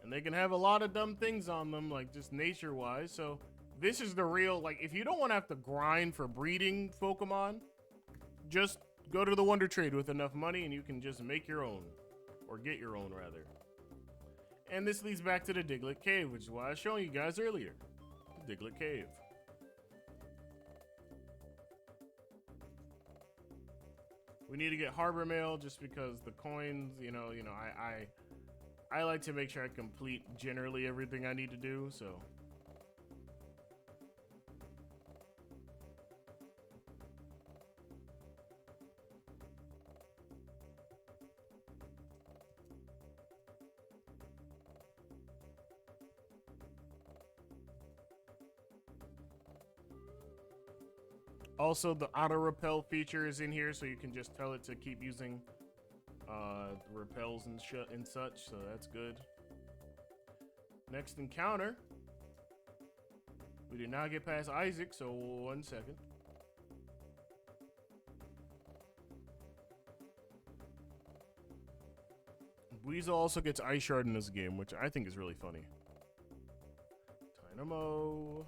And they can have a lot of dumb things on them, like just nature-wise, so this is the real, like, if you don't want to have to grind for breeding Pokemon, just go to the Wonder Trade with enough money and you can just make your own. Or get your own, rather. And this leads back to the Diglett Cave, which is what I was showing you guys earlier. The Diglett Cave. We need to get Harbor Mail just because the coins, I like to make sure I complete generally everything I need to do, so. Also, the auto repel feature is in here, so you can just tell it to keep using repels and such, so that's good. Next encounter. We did not get past Isaac, so 1 second. Weasel also gets Ice Shard in this game, which I think is really funny. Dynamo,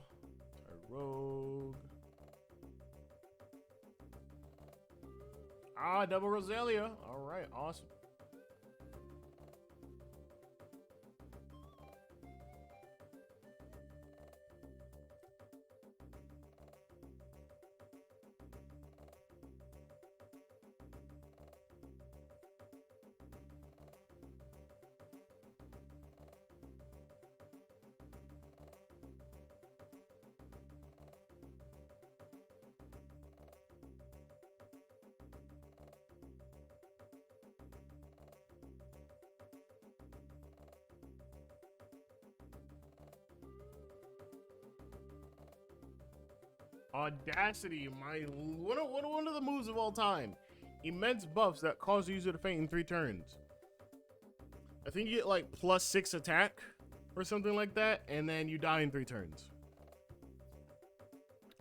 Tyrogue. Ah, double Roselia. All right, awesome. Audacity, one of the moves of all time. Immense buffs that cause the user to faint in 3 turns. I think you get like +6 attack or something like that, and then you die in 3 turns.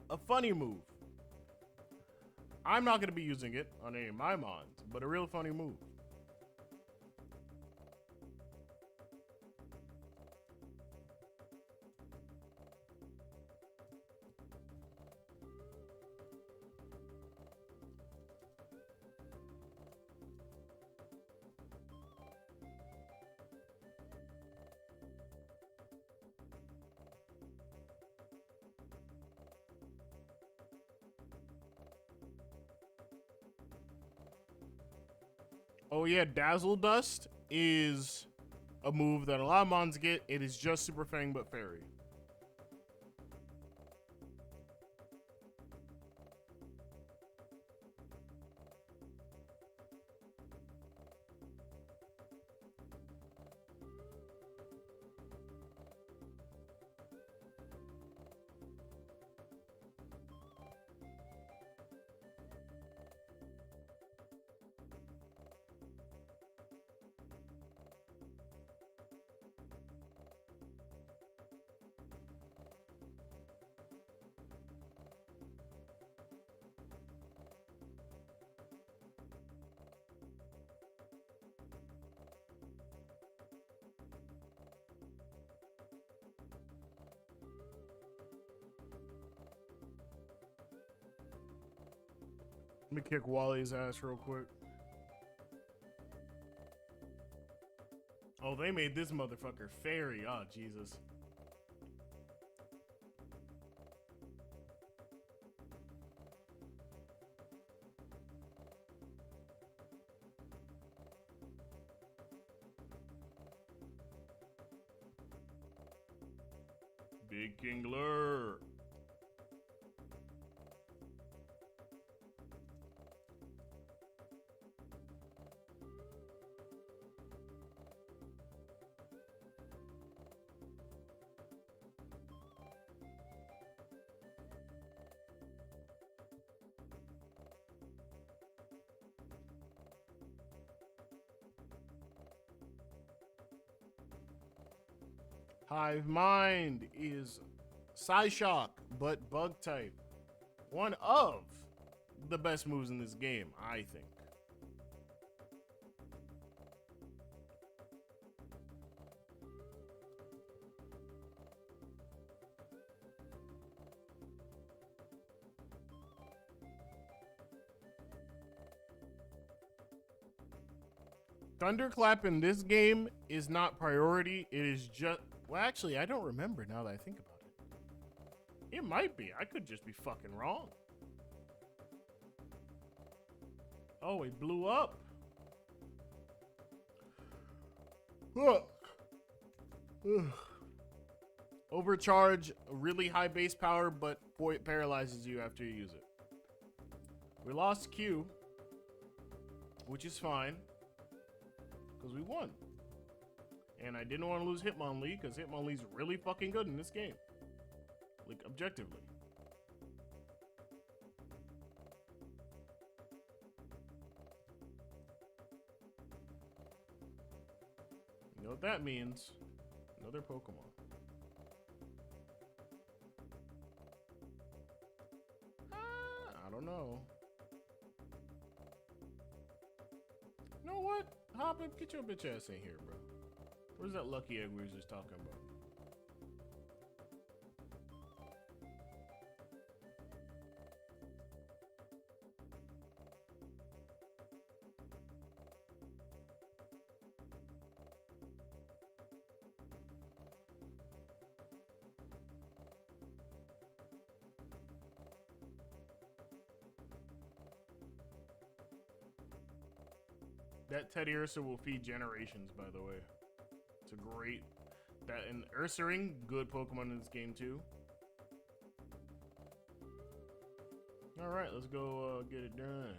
A funny move. I'm not going to be using it on any of my mons, but a real funny move. Oh yeah, Dazzle Dust is a move that a lot of mons get. It is just Super Fang but Fairy. Let me kick Wally's ass real quick. Oh, they made this motherfucker fairy. Oh, Jesus. Big Kingler. Hive Mind is Psyshock, but bug type. One of the best moves in this game, I think. Thunderclap in this game is not priority. It is just... Well, actually, I don't remember now that I think about it. It might be. I could just be fucking wrong. Oh, it blew up. Ugh. Ugh. Overcharge, really high base power, but boy, it paralyzes you after you use it. We lost Q, which is fine, because we won. And I didn't want to lose Hitmonlee, because Hitmonlee's really fucking good in this game. Like, objectively. You know what that means? Another Pokemon. I don't know. You know what? Hop up, get your bitch ass in here, bro. Where's that lucky egg we was just talking about? That Teddy Ursa will feed generations, by the way. It's a great... That and Ursaring, good Pokemon in this game too. Alright, let's go get it done.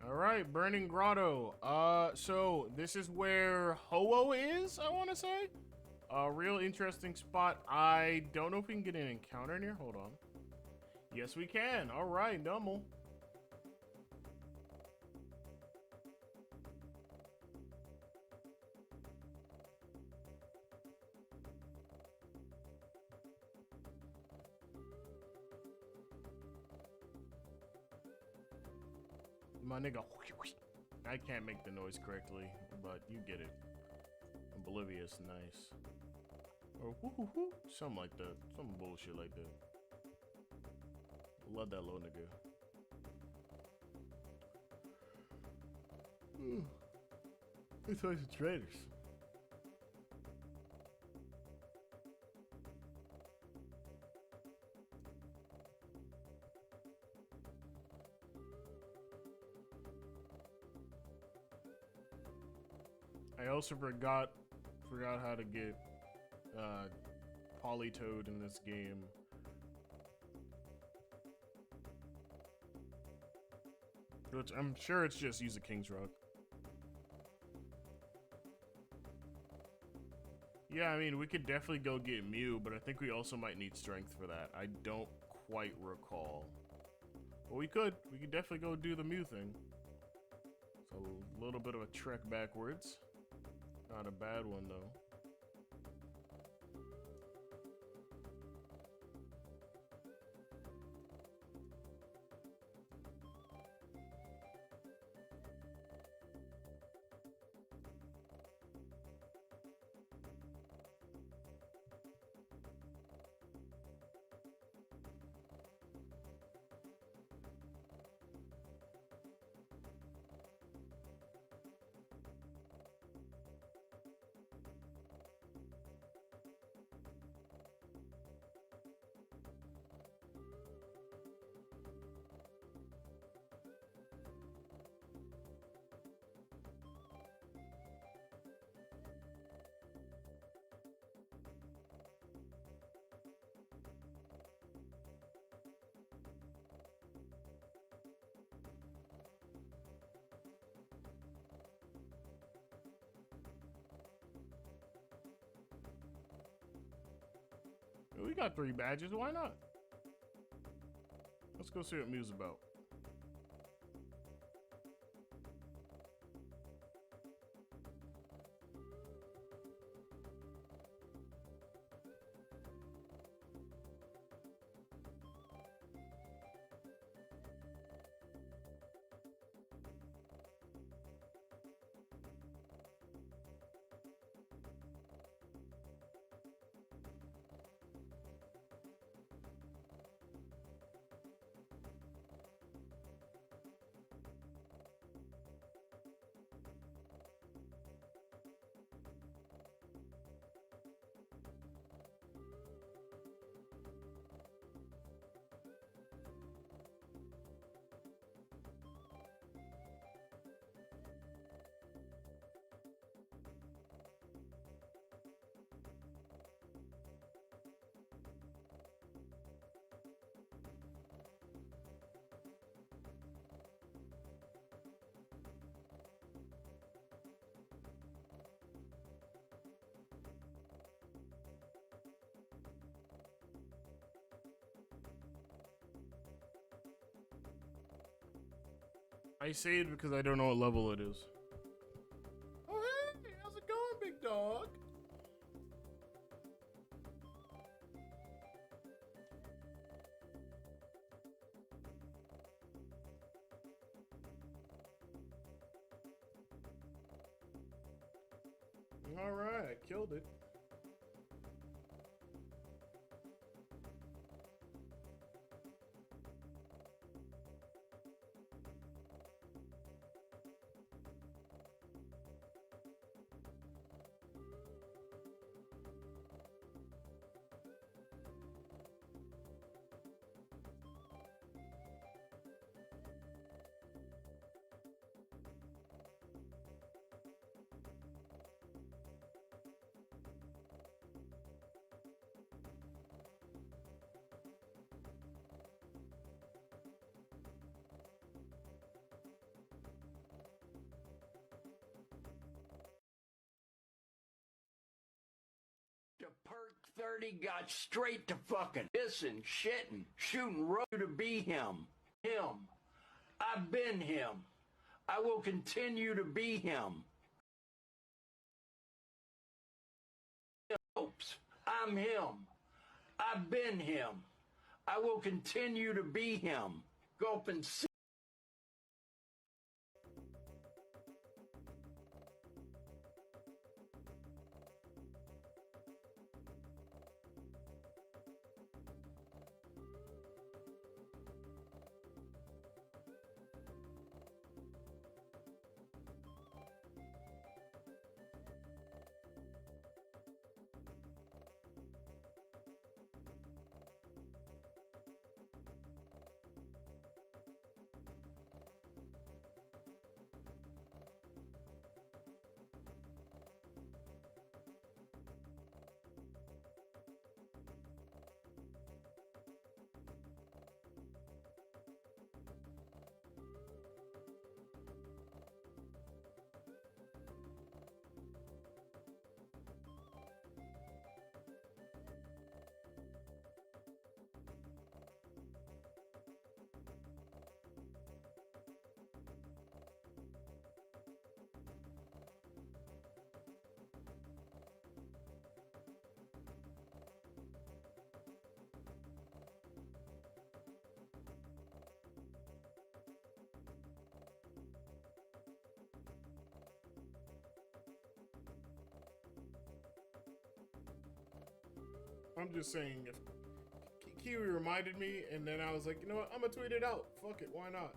All right, Burning Grotto. So this is where Ho-Oh is, I want to say. A real interesting spot. I don't know if we can get an encounter in here. Hold on. Yes, we can. All right, Dummel. My nigga. I can't make the noise correctly, but you get it. Oblivious, nice. Or whoo-hoo-hoo, something like that. Some bullshit like that. Love that little nigga. It's always the traders. I also forgot how to get Politoed in this game. Which I'm sure it's just use a King's Rock. Yeah, I mean, we could definitely go get Mew, but I think we also might need Strength for that. I don't quite recall. But we could definitely go do the Mew thing. So a little bit of a trek backwards. Not a bad one, though. got 3 badges. Why not? Let's go see what Mew's about. I saved because I don't know what level it is. Oh, hey, how's it going, big dog? All right, I killed it. The perk 30 got straight to fucking pissing, shitting, shooting road to be him. Him. I've been him. I will continue to be him. Hopes. I'm him. I've been him. I will continue to be him. Go up and see. I'm just saying, if Kiwi reminded me, and then I was like, you know what, I'm gonna tweet it out. Fuck it, why not?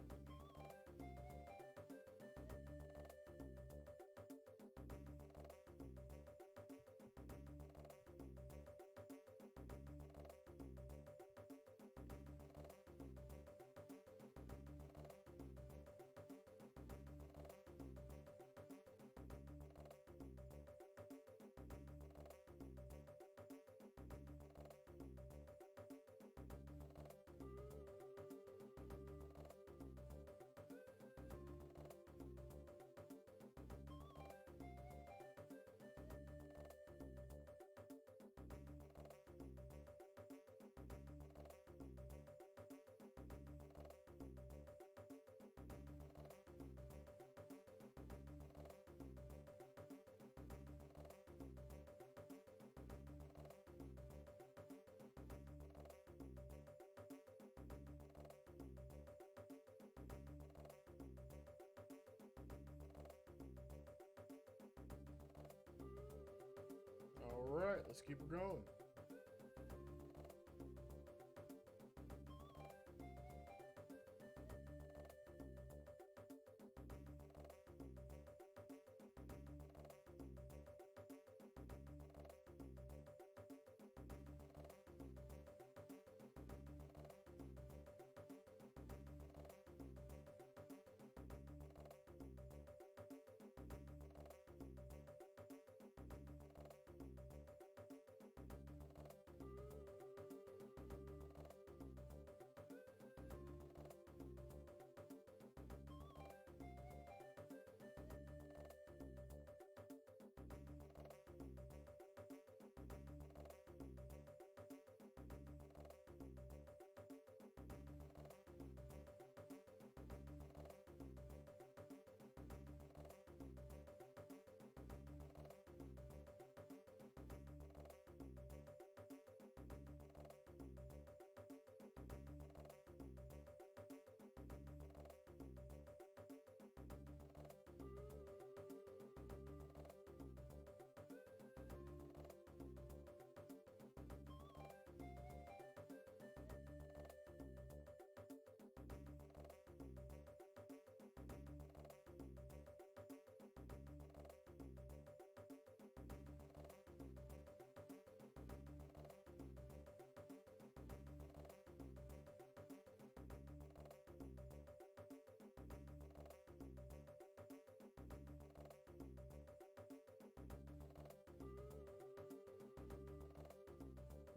right, let's keep it going.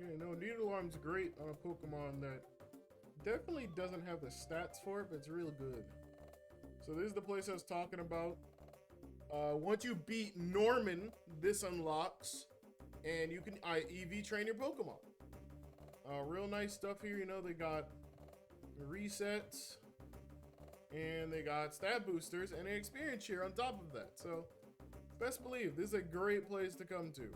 Yeah, no, Needle Arm's great on a Pokemon that definitely doesn't have the stats for it, but it's real good. So this is the place I was talking about. Once you beat Norman, this unlocks, and you can EV train your Pokemon. Real nice stuff here. You know, they got resets, and they got stat boosters, and an experience share on top of that. So, best believe, this is a great place to come to.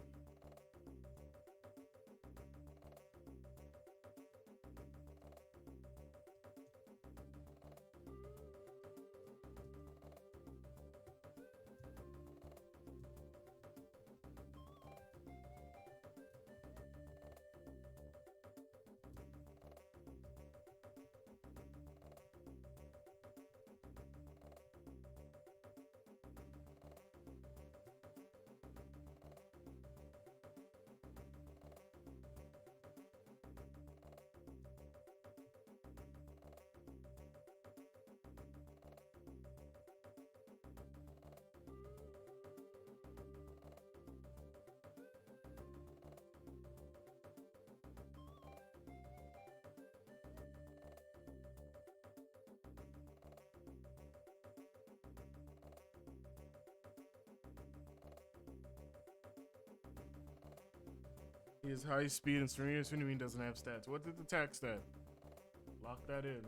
He has high speed and Swimming doesn't have stats. What's its attack stat? Lock that in.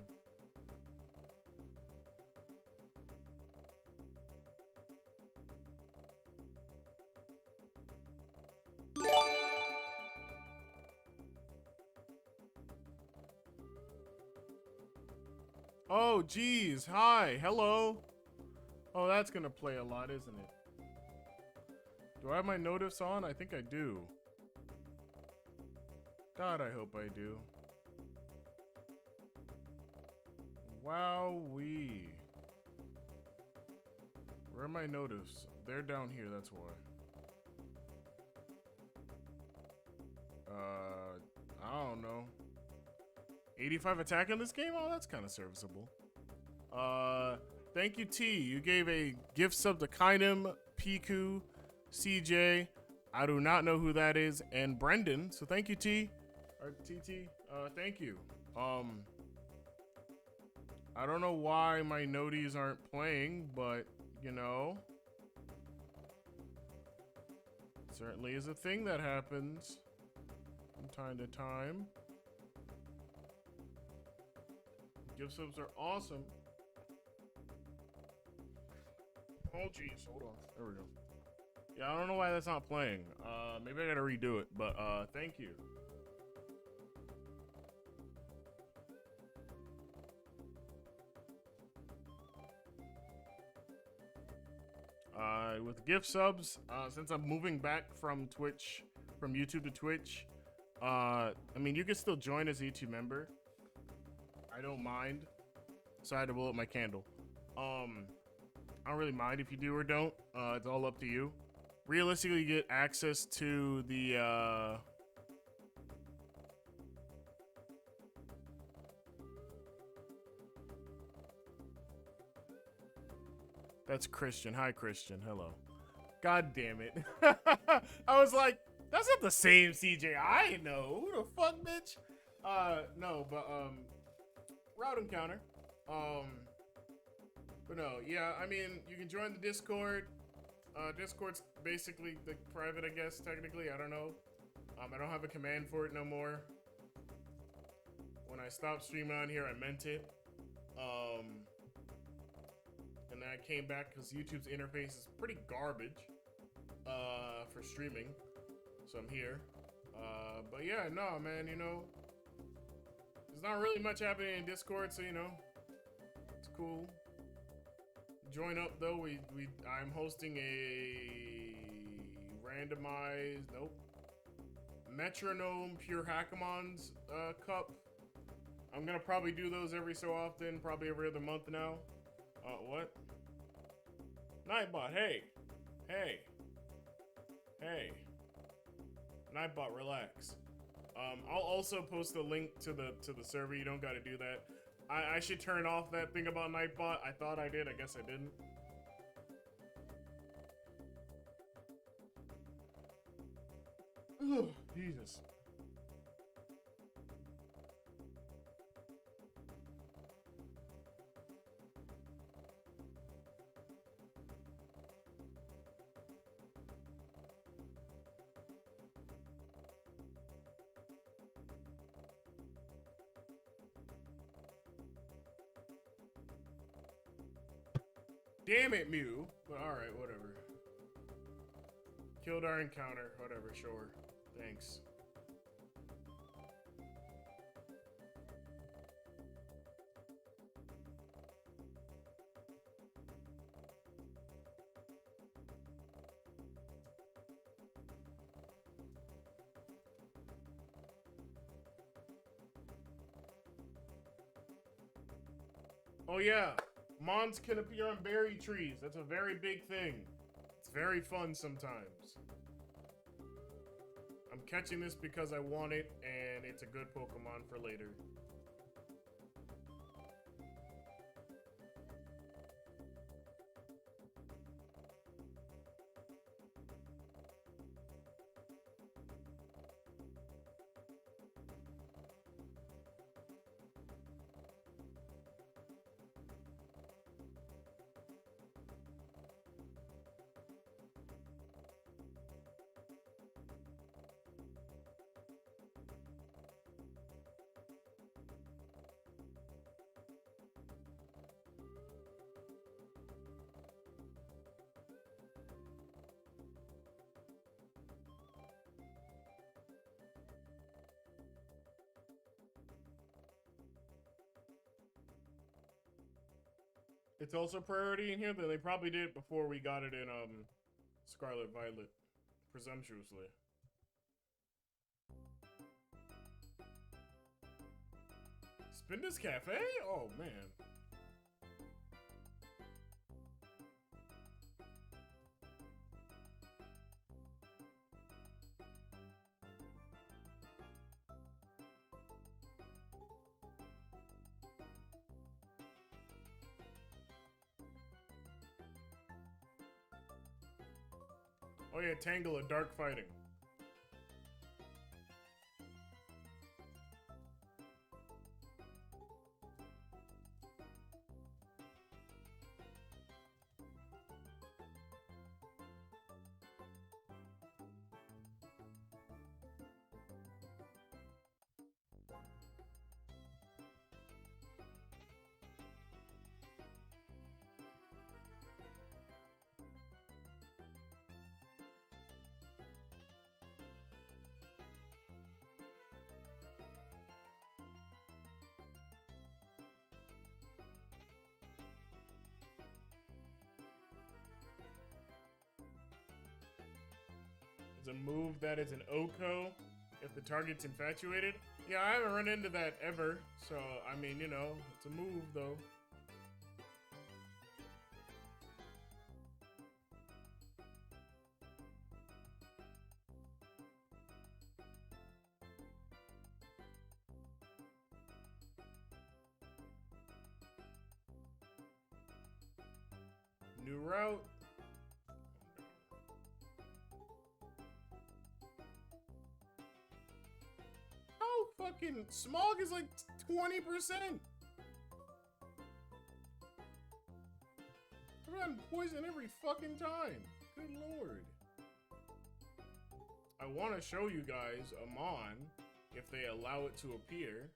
Oh, geez. Hi. Hello. Oh, that's gonna play a lot, isn't it? Do I have my notice on? I think I do. God, I hope I do. Wowee. Where are my notice? They're down here, that's why. I don't know. 85 attack in this game? Oh, that's kind of serviceable. Thank you, T. You gave a gift sub to Kinem, Piku, CJ. I do not know who that is, and Brendan. So thank you, T. Or TT. Thank you. I don't know why my noties aren't playing, but you know, certainly is a thing that happens from time to time. Gift subs are awesome. Oh geez, hold on. There we go. Yeah, I don't know why that's not playing. Maybe I gotta redo it, but thank you. With gift subs, since I'm moving back from Twitch from YouTube to Twitch. I mean, you can still join as a YouTube member. I don't mind. Sorry to blow up my candle. I don't really mind if you do or don't. It's all up to you. Realistically, you get access to the That's Christian. Hi, Christian. Hello. God damn it. I was like, that's not the same CJ I know. Who the fuck, bitch? No, but, route encounter. But no, yeah, I mean, you can join the Discord. Discord's basically the private, I guess, technically. I don't know. I don't have a command for it no more. When I stopped streaming on here, I meant it. And then I came back because YouTube's interface is pretty garbage for streaming. So I'm here. But yeah, no, man, you know, there's not really much happening in Discord, so you know, it's cool. Join up though. I'm hosting a randomized, metronome pure hackamons cup. I'm gonna probably do those every so often, probably every other month now. What? Nightbot, hey. Nightbot, relax. I'll also post a link to the server. You don't gotta do that. I should turn off that thing about Nightbot. I thought I did, I guess I didn't. Ugh, Jesus. Damn it, Mew. But alright, whatever. Killed our encounter. Whatever, sure. Thanks. Oh yeah. Mons can appear on berry trees. That's a very big thing. It's very fun sometimes. I'm catching this because I want it, and it's a good Pokemon for later. It's also priority in here, though they probably did it before we got it in Scarlet Violet, presumptuously. Spinda's Cafe? Oh man. Oh yeah, Tangela, dark fighting. a move that is an OCO if the target's infatuated. Yeah, I haven't run into that ever, so I mean, you know, it's a move though. New route. How fucking smog is like 20%. I've gotten poison every fucking time. Good lord. I want to show you guys a mon if they allow it to appear.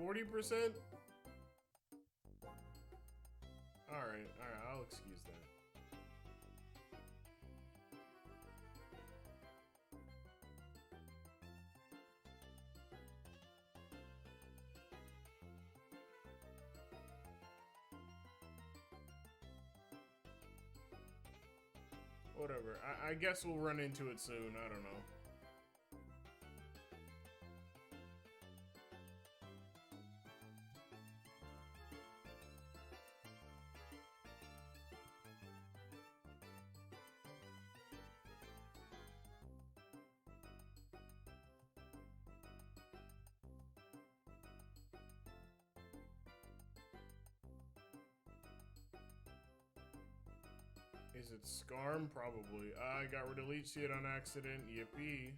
%? Alright, I'll excuse that. Whatever, I guess we'll run into it soon, I don't know. Is it Scarm? Probably. I got rid of Leech Seed on accident. Yippee.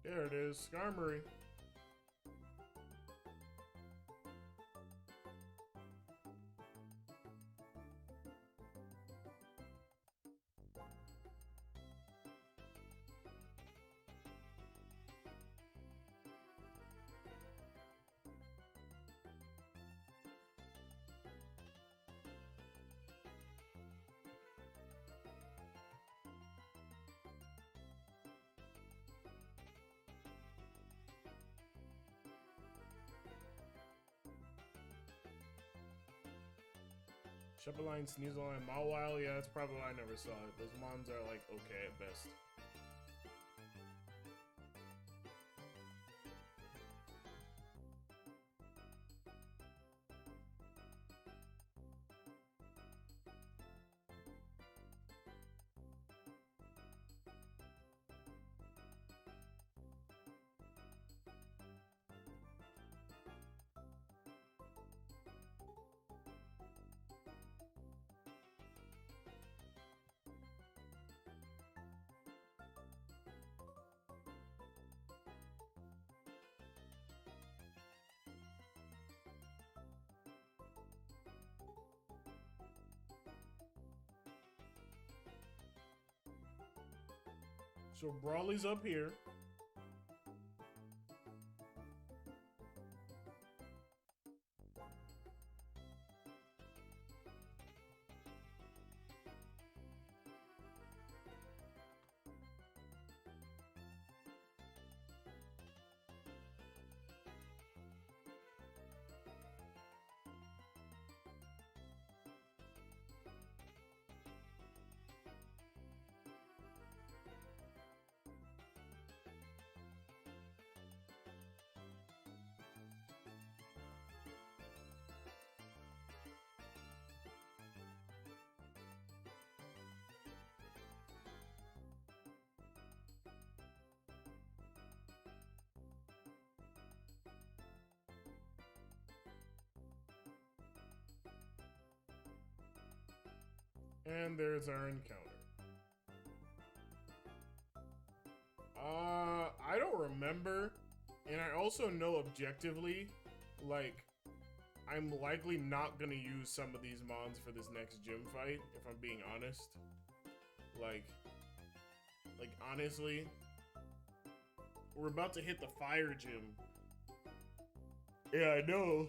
There it is, Skarmory. Shuppleline, Sneaseline, Mawile, yeah, that's probably why I never saw it. Those mons are like okay at best. So Brawly's up here. And there's our encounter. I don't remember. And I also know objectively, like, I'm likely not gonna use some of these mons for this next gym fight, if I'm being honest. Like honestly, we're about to hit the fire gym. Yeah, I know.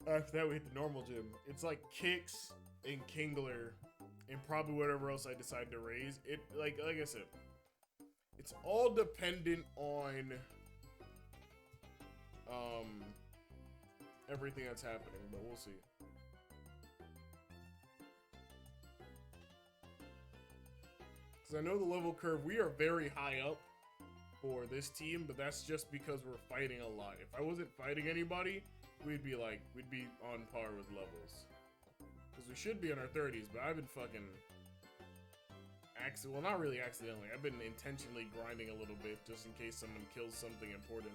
After that, we hit the normal gym. It's like Kicks and Kingler and probably whatever else I decide to raise. It like I said, it's all dependent on everything that's happening, but we'll see. Because I know the level curve, we are very high up for this team, but that's just because we're fighting a lot. If I wasn't fighting anybody, we'd be on par with levels. Because we should be in our 30s, but I've been fucking well, not really accidentally. I've been intentionally grinding a little bit just in case someone kills something important.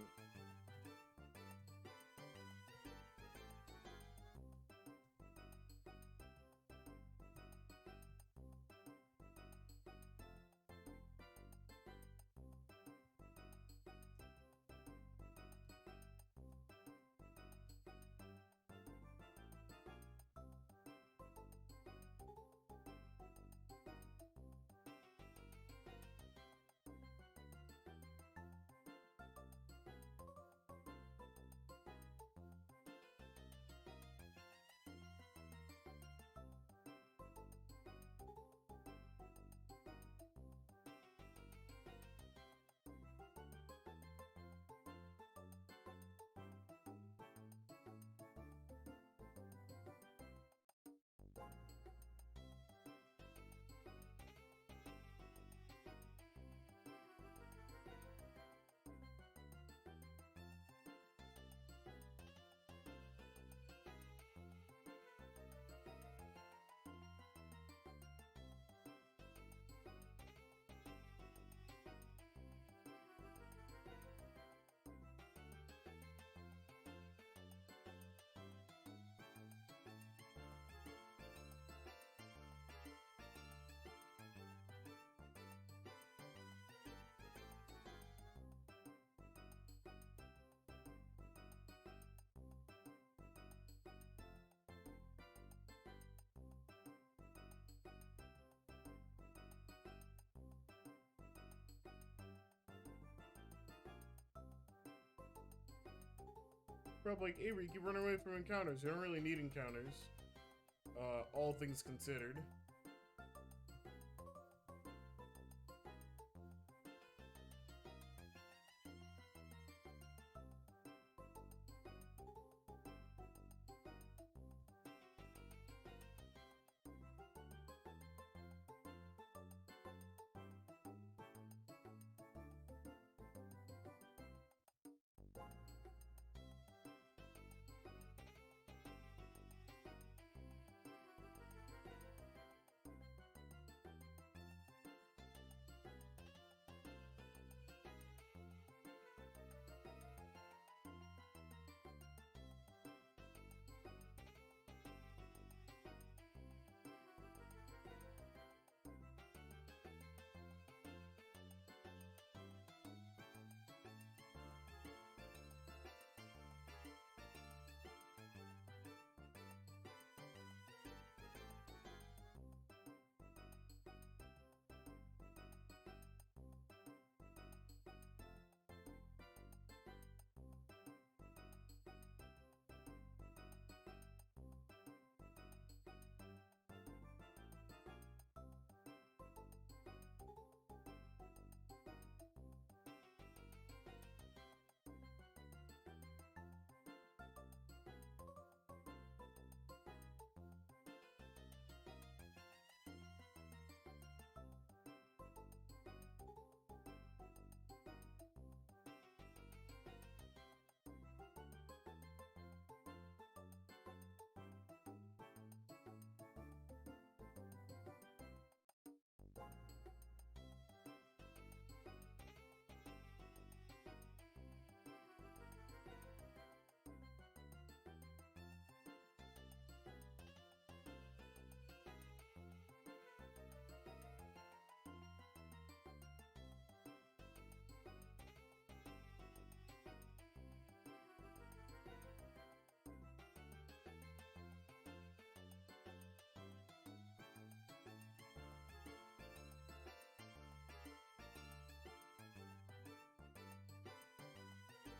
Probably like, Avery, you keep running away from encounters. You don't really need encounters. All things considered.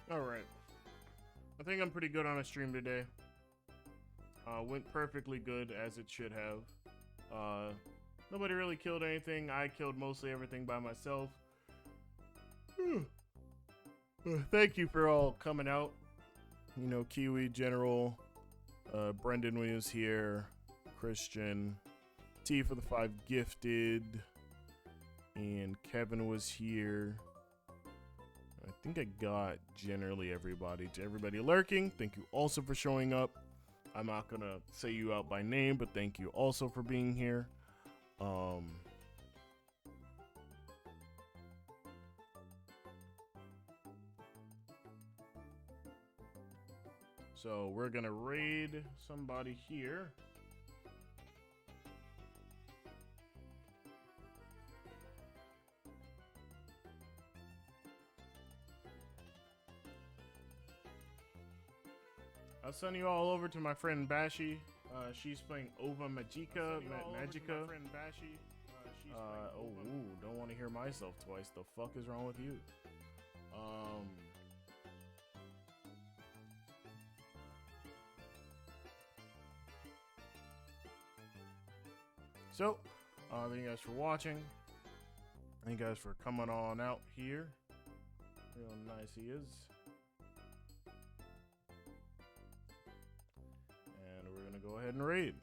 Alright. I think I'm pretty good on a stream today. Went perfectly good, as it should have. Nobody really killed anything. I killed mostly everything by myself. Thank you for all coming out. You know, Kiwi, General, Brendan was here, Christian, T for the 5 gifted, and Kevin was here. I think I got generally everybody. To everybody lurking, thank you also for showing up. I'm not gonna say you out by name, but thank you also for being here. So we're gonna raid somebody here. I'll send you all over to my friend Bashi. She's playing Ova Magica. Don't want to hear myself twice. The fuck is wrong with you? So, thank you guys for watching. Thank you guys for coming on out here. Real nice he is. And we're gonna go ahead and raid.